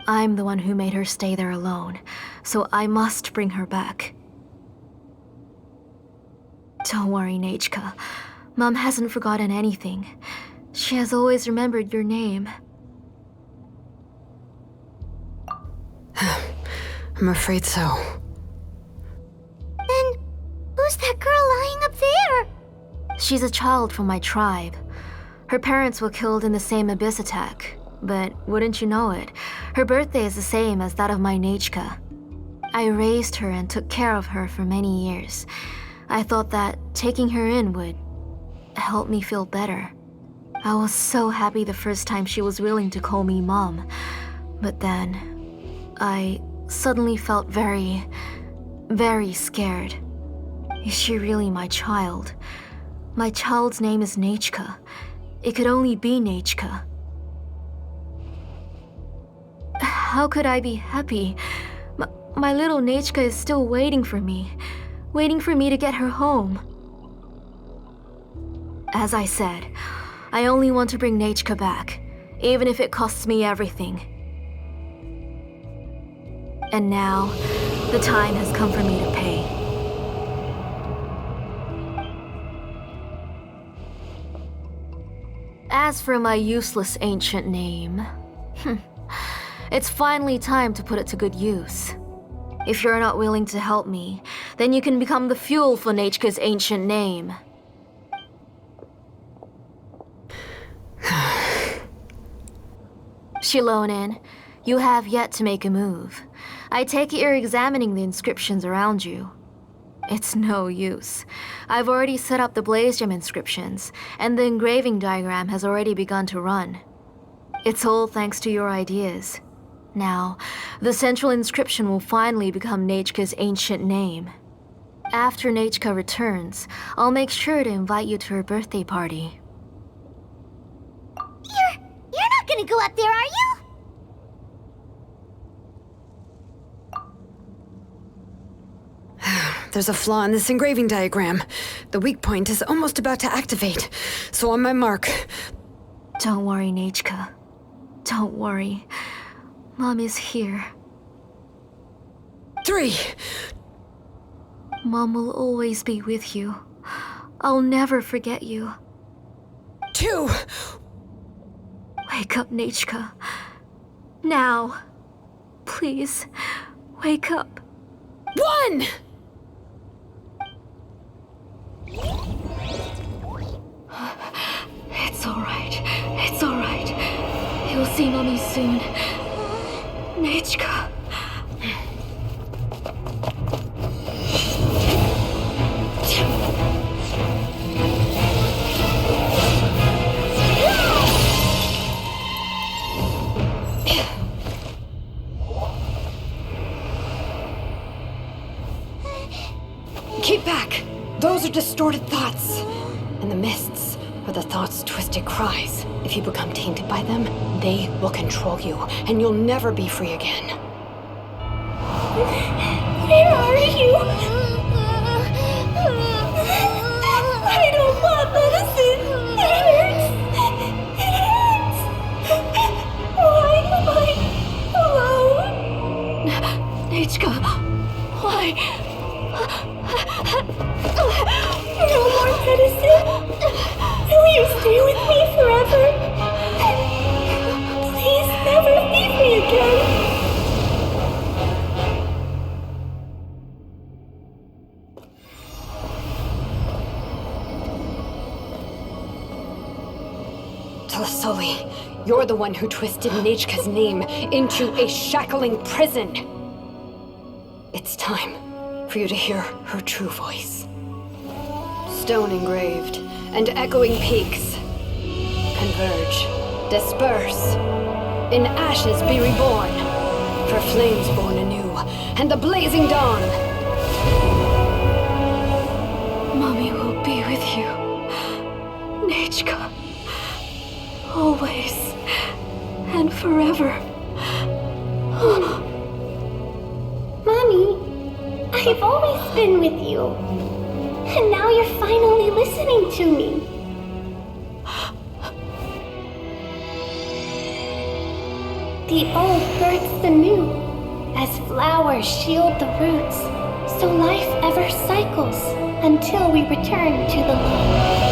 I'm the one who made her stay there alone, so I must bring her back. Don't worry, Nechca. Mom hasn't forgotten anything. She has always remembered your name. I'm afraid so. Then, who's that girl lying up there? She's a child from my tribe. Her parents were killed in the same abyss attack. But wouldn't you know it, her birthday is the same as that of my Nechca. I raised her and took care of her for many years. I thought that taking her in would help me feel better. I was so happy the first time she was willing to call me Mom. But then, I suddenly felt very, very scared. Is she really my child? My child's name is Nechca. It could only be Nechca. How could I be happy? My little Nechca is still waiting for me to get her home. As I said, I only want to bring Nechca back, even if it costs me everything. And now, the time has come for me to pay. As for my useless ancient name, it's finally time to put it to good use. If you're not willing to help me, then you can become the fuel for Nechca's ancient name. Xilonen, you have yet to make a move. I take it you're examining the inscriptions around you. It's no use. I've already set up the blaze gem inscriptions, and the engraving diagram has already begun to run. It's all thanks to your ideas. Now, the central inscription will finally become Nechca's ancient name. After Nechca returns, I'll make sure to invite you to her birthday party. You're not gonna go up there, are you? There's a flaw in this engraving diagram. The weak point is almost about to activate. So on my mark. Don't worry, Nechca. Don't worry. Mom is here. 3. Mom will always be with you. I'll never forget you. 2. Wake up, Nechca. Now. Please, wake up. 1! It's alright. It's alright. You'll see Mommy soon. Nechca. distorted thoughts. And the mists are the thoughts' twisted cries. If you become tainted by them, they will control you, and you'll never be free again. Where are you? I don't want medicine. It hurts. It hurts. Why am I alone? Nechca, why? No more medicine. Will you stay with me forever? Please never leave me again. Tlasoli, you're the one who twisted Nechca's name into a shackling prison. It's time for you to hear her true voice. Stone engraved and echoing peaks converge, disperse, in ashes be reborn, for flames born anew, and the blazing dawn. Mommy will be with you. Nechca. Always. And forever. Mommy, I've always been with you. And now you're finally listening to me. The old hurts the new, as flowers shield the roots, so life ever cycles until we return to the light.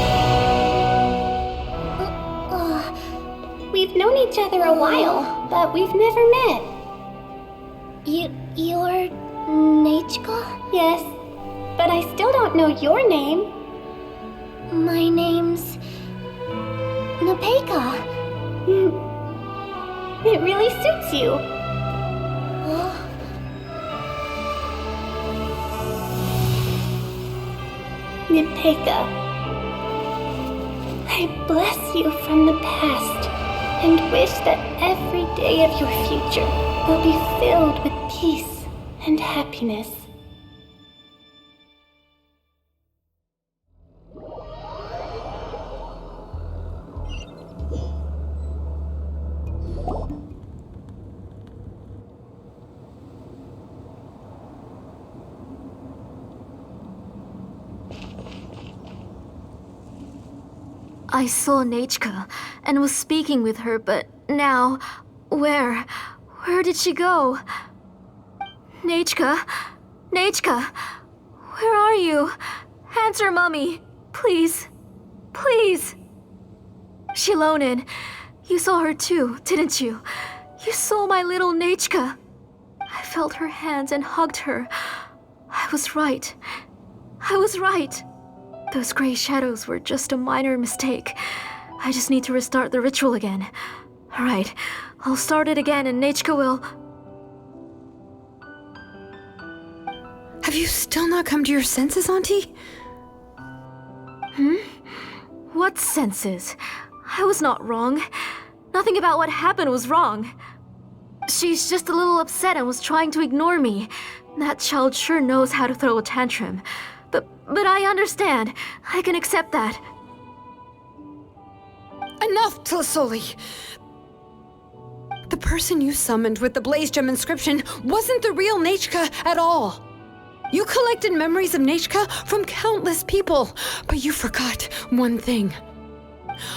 We've known each other a while, but we've never met. You're Nechca? Yes, but I still don't know your name. My name's Nepecha. It really suits you. Nepecha, I bless you from the past and wish that every day of your future will be filled with peace and happiness. I saw Nechca and was speaking with her, but now, where did she go? Nechca? Nechca? Where are you? Answer, Mommy. Please. Please. Xilonen, you saw her too, didn't you? You saw my little Nechca. I felt her hands and hugged her. I was right. I was right. Those gray shadows were just a minor mistake. I just need to restart the ritual again. Alright, I'll start it again and Nechca will... Have you still not come to your senses, Auntie? What senses? I was not wrong. Nothing about what happened was wrong. She's just a little upset and was trying to ignore me. That child sure knows how to throw a tantrum. But I understand. I can accept that. Enough, Tlasoli! The person you summoned with the Blaze Gem inscription wasn't the real Nechca at all. You collected memories of Nechca from countless people, but you forgot one thing.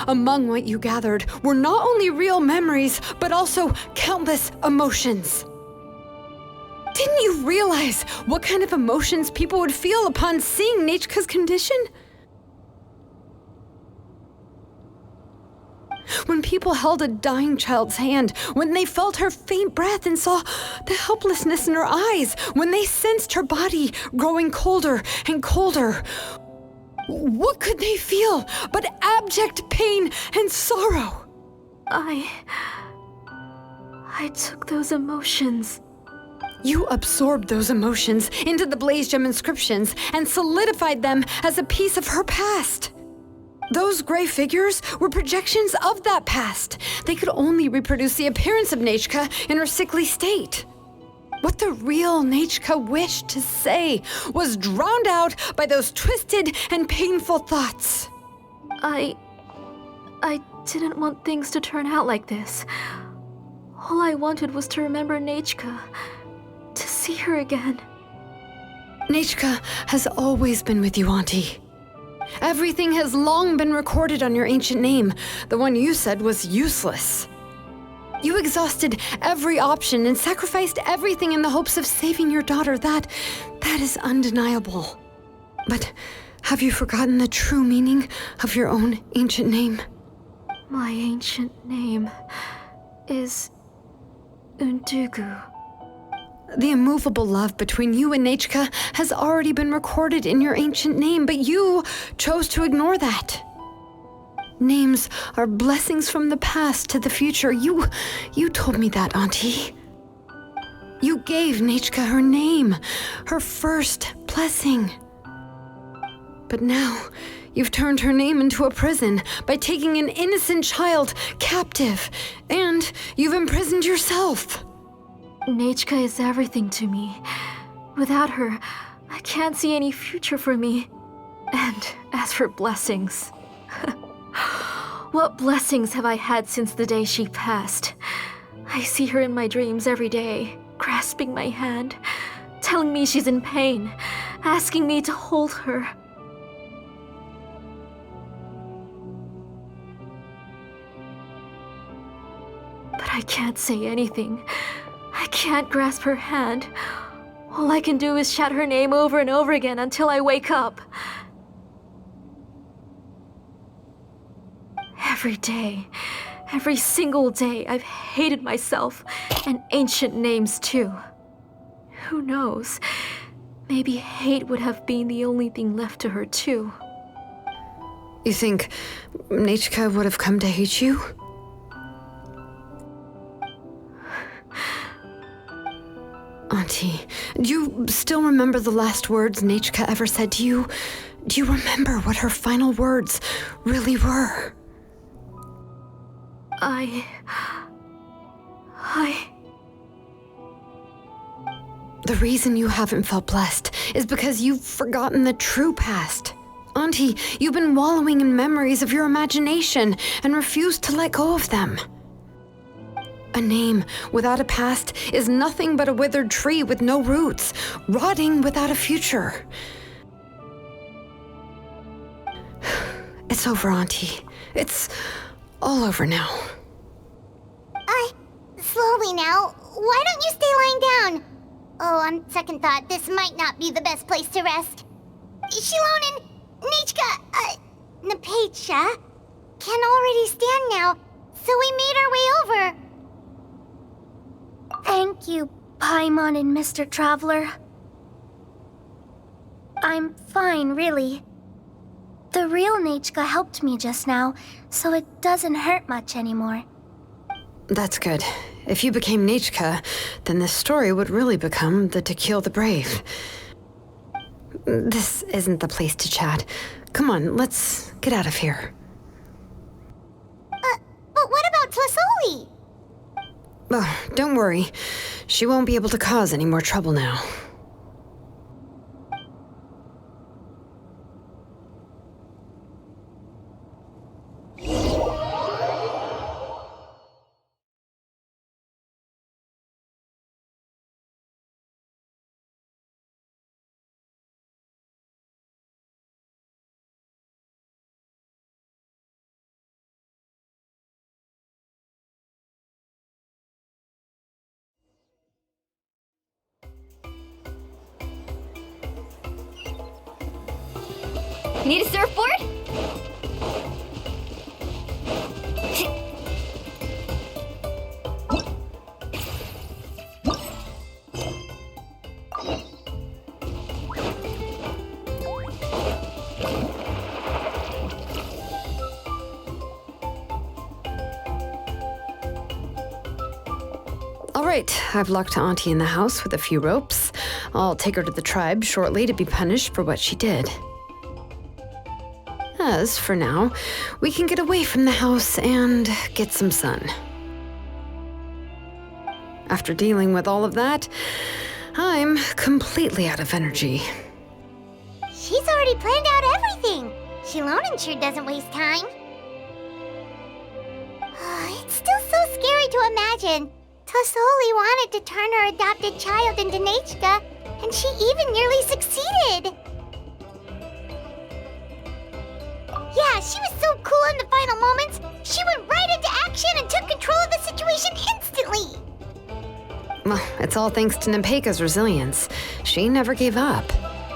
Among what you gathered were not only real memories, but also countless emotions. Didn't you realize what kind of emotions people would feel upon seeing Nechca's condition? When people held a dying child's hand, when they felt her faint breath and saw the helplessness in her eyes, when they sensed her body growing colder and colder, what could they feel but abject pain and sorrow? I took those emotions. You absorbed those emotions into the Blaze Gem inscriptions and solidified them as a piece of her past. Those gray figures were projections of that past. They could only reproduce the appearance of Nechca in her sickly state. What the real Nechca wished to say was drowned out by those twisted and painful thoughts. I didn't want things to turn out like this. All I wanted was to remember Nechca, to see her again. Nechca has always been with you, Auntie. Everything has long been recorded on your ancient name. The one you said was useless. You exhausted every option and sacrificed everything in the hopes of saving your daughter. That is undeniable. But have you forgotten the true meaning of your own ancient name? My ancient name is Undugu. The immovable love between you and Nechca has already been recorded in your ancient name, but you chose to ignore that. Names are blessings from the past to the future. You told me that, Auntie. You gave Nechca her name, her first blessing. But now, you've turned her name into a prison by taking an innocent child captive, and you've imprisoned yourself. Nechca is everything to me. Without her, I can't see any future for me. And as for blessings... What blessings have I had since the day she passed? I see her in my dreams every day, grasping my hand, telling me she's in pain, asking me to hold her. But I can't say anything. I can't grasp her hand. All I can do is shout her name over and over again until I wake up. Every day, every single day, I've hated myself, and ancient names too. Who knows? Maybe hate would have been the only thing left to her too. You think Nechca would have come to hate you? Auntie, do you still remember the last words Nechca ever said to you? Do you remember what her final words really were? The reason you haven't felt blessed is because you've forgotten the true past. Auntie, you've been wallowing in memories of your imagination and refused to let go of them. A name without a past is nothing but a withered tree with no roots, rotting without a future. It's over, Auntie. It's all over now. Slowly now. Why don't you stay lying down? Oh, on second thought, this might not be the best place to rest. Xilonen, Nechca, Nepecha can already stand now, so we made our way over. Thank you, Paimon and Mr. Traveler. I'm fine, really. The real Nechca helped me just now, so it doesn't hurt much anymore. That's good. If you became Nechca, then this story would really become the To Kill the Brave. This isn't the place to chat. Come on, let's get out of here. But what about Tlasoli? Oh, don't worry. She won't be able to cause any more trouble now. Need a surfboard? All right, I've locked Auntie in the house with a few ropes. I'll take her to the tribe shortly to be punished for what she did. As for now, we can get away from the house and get some sun. After dealing with all of that, I'm completely out of energy. She's already planned out everything. Xilonen sure doesn't waste time. It's still so scary to imagine. Tasoli wanted to turn her adopted child into Nechca, and she even nearly succeeded. Yeah, she was so cool in the final moments. She went right into action and took control of the situation instantly. Well, it's all thanks to Nepecha's resilience. She never gave up.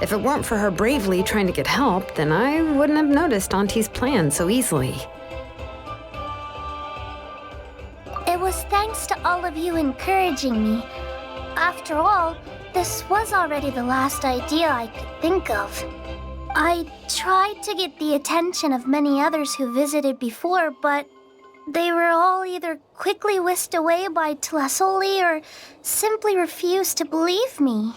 If it weren't for her bravely trying to get help, then I wouldn't have noticed Auntie's plan so easily. It was thanks to all of you encouraging me. After all, this was already the last idea I could think of. I tried to get the attention of many others who visited before, but they were all either quickly whisked away by Tasoli or simply refused to believe me.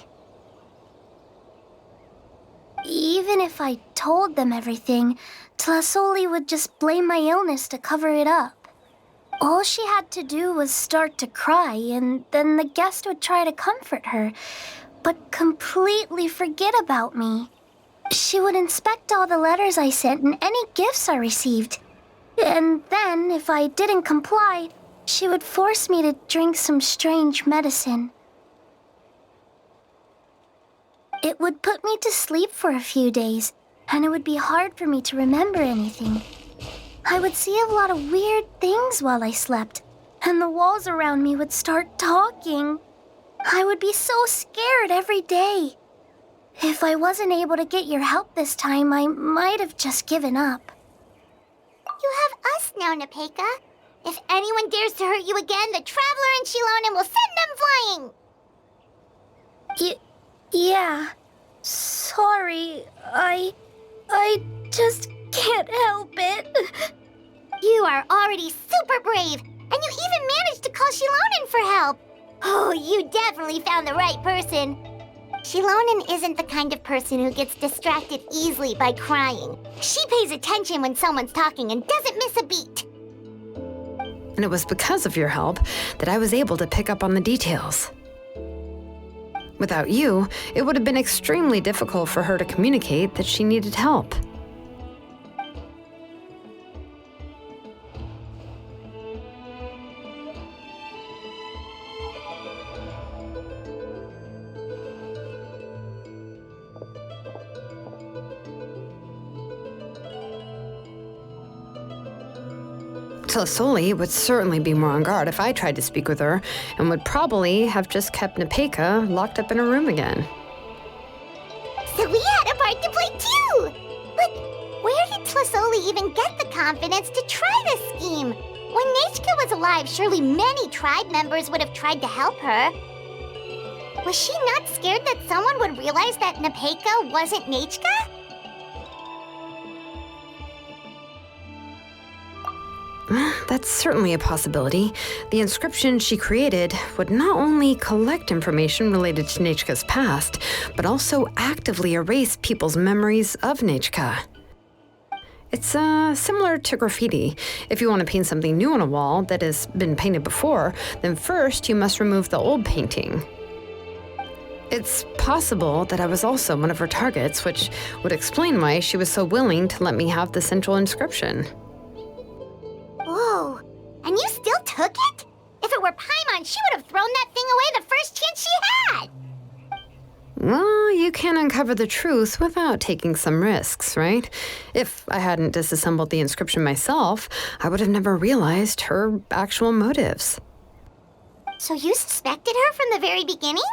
Even if I told them everything, Tasoli would just blame my illness to cover it up. All she had to do was start to cry, and then the guest would try to comfort her, but completely forget about me. She would inspect all the letters I sent and any gifts I received. And then, if I didn't comply, she would force me to drink some strange medicine. It would put me to sleep for a few days, and it would be hard for me to remember anything. I would see a lot of weird things while I slept, and the walls around me would start talking. I would be so scared every day. If I wasn't able to get your help this time, I might have just given up. You have us now, Nepecha. If anyone dares to hurt you again, the Traveler and Xilonen will send them flying! Yeah. Sorry, I just can't help it. You are already super brave, and you even managed to call Xilonen for help. Oh, you definitely found the right person. Xilonen isn't the kind of person who gets distracted easily by crying. She pays attention when someone's talking and doesn't miss a beat. And it was because of your help that I was able to pick up on the details. Without you, it would have been extremely difficult for her to communicate that she needed help. Tasoli would certainly be more on guard if I tried to speak with her, and would probably have just kept Nepecha locked up in her room again. So we had a part to play too! But where did Tasoli even get the confidence to try this scheme? When Nechca was alive, surely many tribe members would have tried to help her. Was she not scared that someone would realize that Nepecha wasn't Nechca? That's certainly a possibility. The inscription she created would not only collect information related to Nechca's past, but also actively erase people's memories of Nechca. It's similar to graffiti. If you want to paint something new on a wall that has been painted before, then first you must remove the old painting. It's possible that I was also one of her targets, which would explain why she was so willing to let me have the central inscription. Whoa, and you still took it? If it were Paimon, she would have thrown that thing away the first chance she had. Well, you can't uncover the truth without taking some risks, right? If I hadn't disassembled the inscription myself, I would have never realized her actual motives. So you suspected her from the very beginning?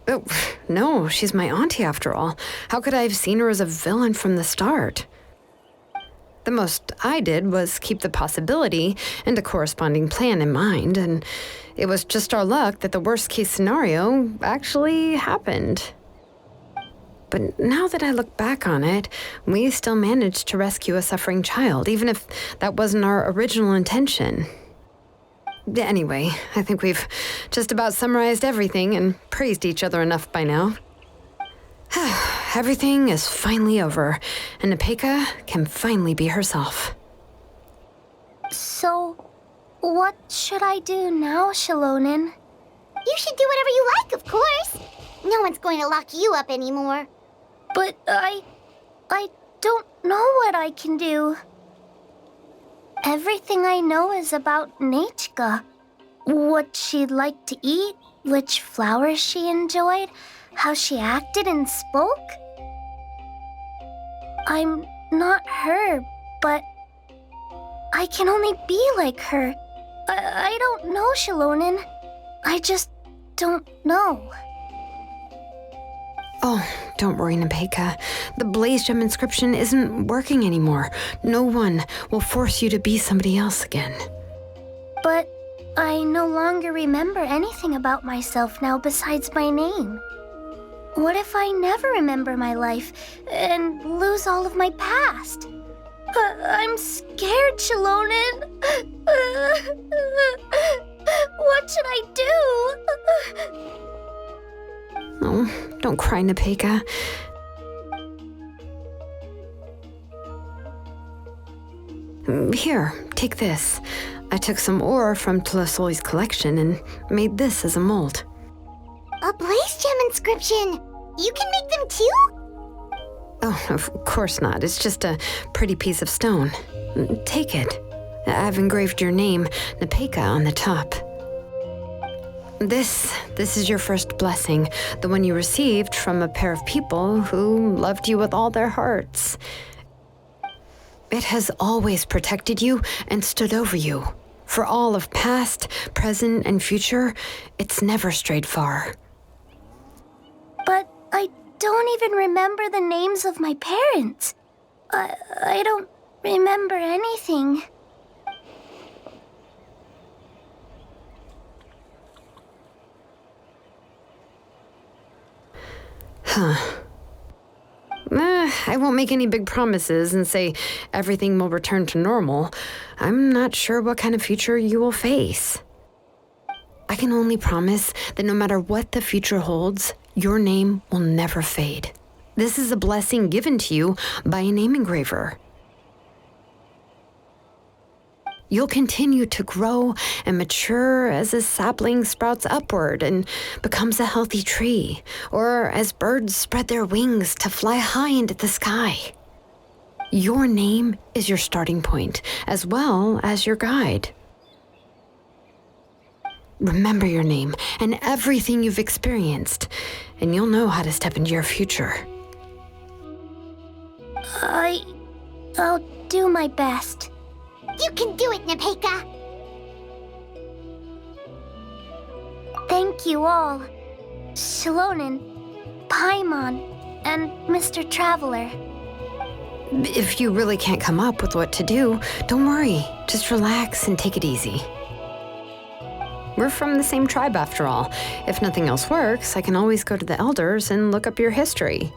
Oh, no, she's my auntie after all. How could I have seen her as a villain from the start? The most I did was keep the possibility and a corresponding plan in mind, and it was just our luck that the worst-case scenario actually happened. But now that I look back on it, we still managed to rescue a suffering child, even if that wasn't our original intention. Anyway, I think we've just about summarized everything and praised each other enough by now. Everything is finally over, and Nepecha can finally be herself. So, What should I do now, Xilonen? You should do whatever you like, of course. No one's going to lock you up anymore. But I don't know what I can do. Everything I know is about Nechca. What she'd like to eat, which flowers she enjoyed, how she acted and spoke. I'm not her, but I can only be like her. I don't know, Xilonen. I just don't know. Oh, don't worry, Nepecha. The Blaze Gem inscription isn't working anymore. No one will force you to be somebody else again. But I no longer remember anything about myself now besides my name. What if I never remember my life and lose all of my past? I'm scared, Xilonen. What should I do? Oh, don't cry, Nepecha. Here, take this. I took some ore from Tlasoli's collection and made this as a mold. A Blaze Gem inscription! You can make them too? Oh, of course not. It's just a pretty piece of stone. Take it. I've engraved your name, Nepecha, on the top. This is your first blessing, the one you received from a pair of people who loved you with all their hearts. It has always protected you and stood over you. For all of past, present, and future, it's never strayed far. But I don't even remember the names of my parents. I don't remember anything. I won't make any big promises and say everything will return to normal. I'm not sure what kind of future you will face. I can only promise that no matter what the future holds, your name will never fade. This is a blessing given to you by a name engraver. You'll continue to grow and mature as a sapling sprouts upward and becomes a healthy tree, or as birds spread their wings to fly high into the sky. Your name is your starting point, as well as your guide. Remember your name and everything you've experienced, and you'll know how to step into your future. I'll do my best. You can do it, Nepecha! Thank you all. Xilonen, Paimon, and Mr. Traveler. If you really can't come up with what to do, don't worry. Just relax and take it easy. We're from the same tribe after all. If nothing else works, I can always go to the elders and look up your history.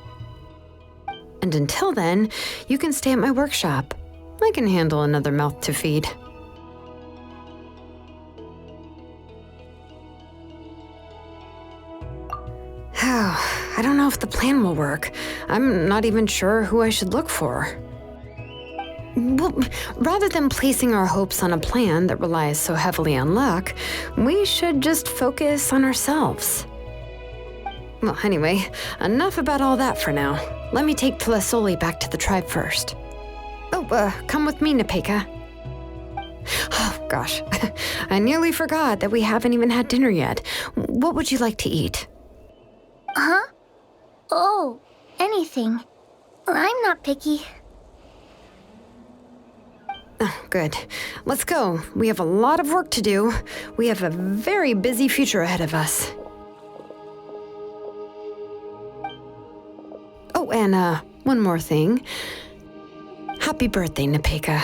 And until then, you can stay at my workshop. I can handle another mouth to feed. I don't know if the plan will work. I'm not even sure who I should look for. Well, rather than placing our hopes on a plan that relies so heavily on luck, we should just focus on ourselves. Well, anyway, enough about all that for now. Let me take Tlasoli back to the tribe first. Oh, come with me, Nepecha. Oh, gosh. I nearly forgot that we haven't even had dinner yet. What would you like to eat? Huh? Oh, anything. I'm not picky. Oh, good. Let's go. We have a lot of work to do. We have a very busy future ahead of us. Oh, and one more thing. Happy birthday, Nepecha.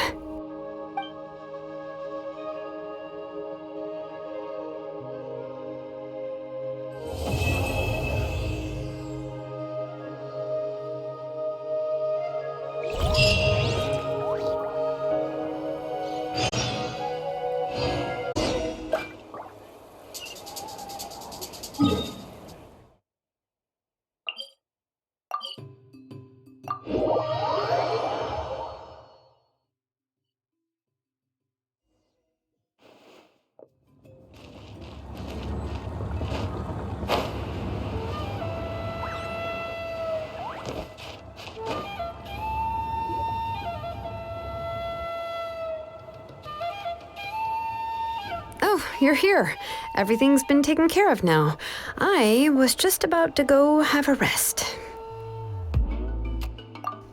you're here. Everything's been taken care of now. I was just about to go have a rest.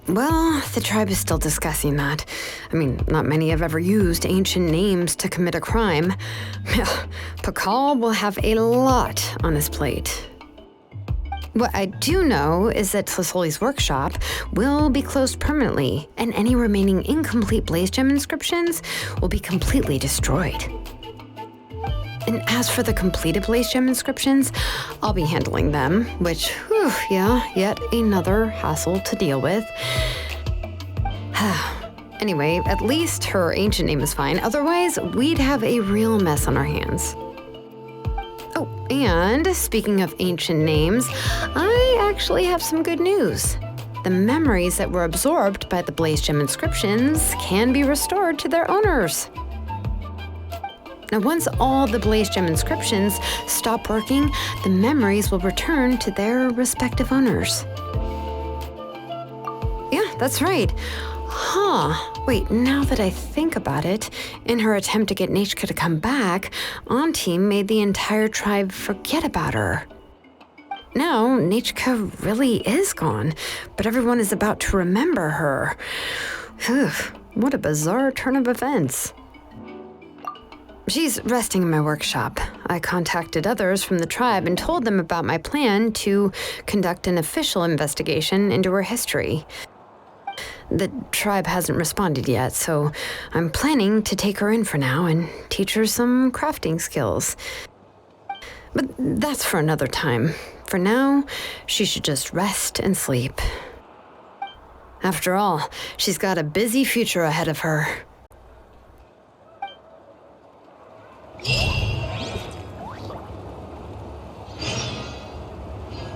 Well, the tribe is still discussing that. I mean, not many have ever used ancient names to commit a crime. Pakal will have a lot on his plate. What I do know is that Tlisoli's workshop will be closed permanently, and any remaining incomplete Blaze Gem inscriptions will be completely destroyed. And as for the completed Blaze Gem inscriptions, I'll be handling them, which, yet another hassle to deal with. Anyway, at least her ancient name is fine. Otherwise, we'd have a real mess on our hands. Oh, and speaking of ancient names, I actually have some good news. The memories that were absorbed by the Blaze Gem inscriptions can be restored to their owners. Now, once all the Blaze Gem inscriptions stop working, the memories will return to their respective owners. Yeah, that's right. Wait, now that I think about it, in her attempt to get Nechca to come back, Auntie made the entire tribe forget about her. Now, Nechca really is gone, but everyone is about to remember her. What a bizarre turn of events. She's resting in my workshop. I contacted others from the tribe and told them about my plan to conduct an official investigation into her history. The tribe hasn't responded yet, so I'm planning to take her in for now and teach her some crafting skills. But that's for another time. For now, she should just rest and sleep. After all, she's got a busy future ahead of her.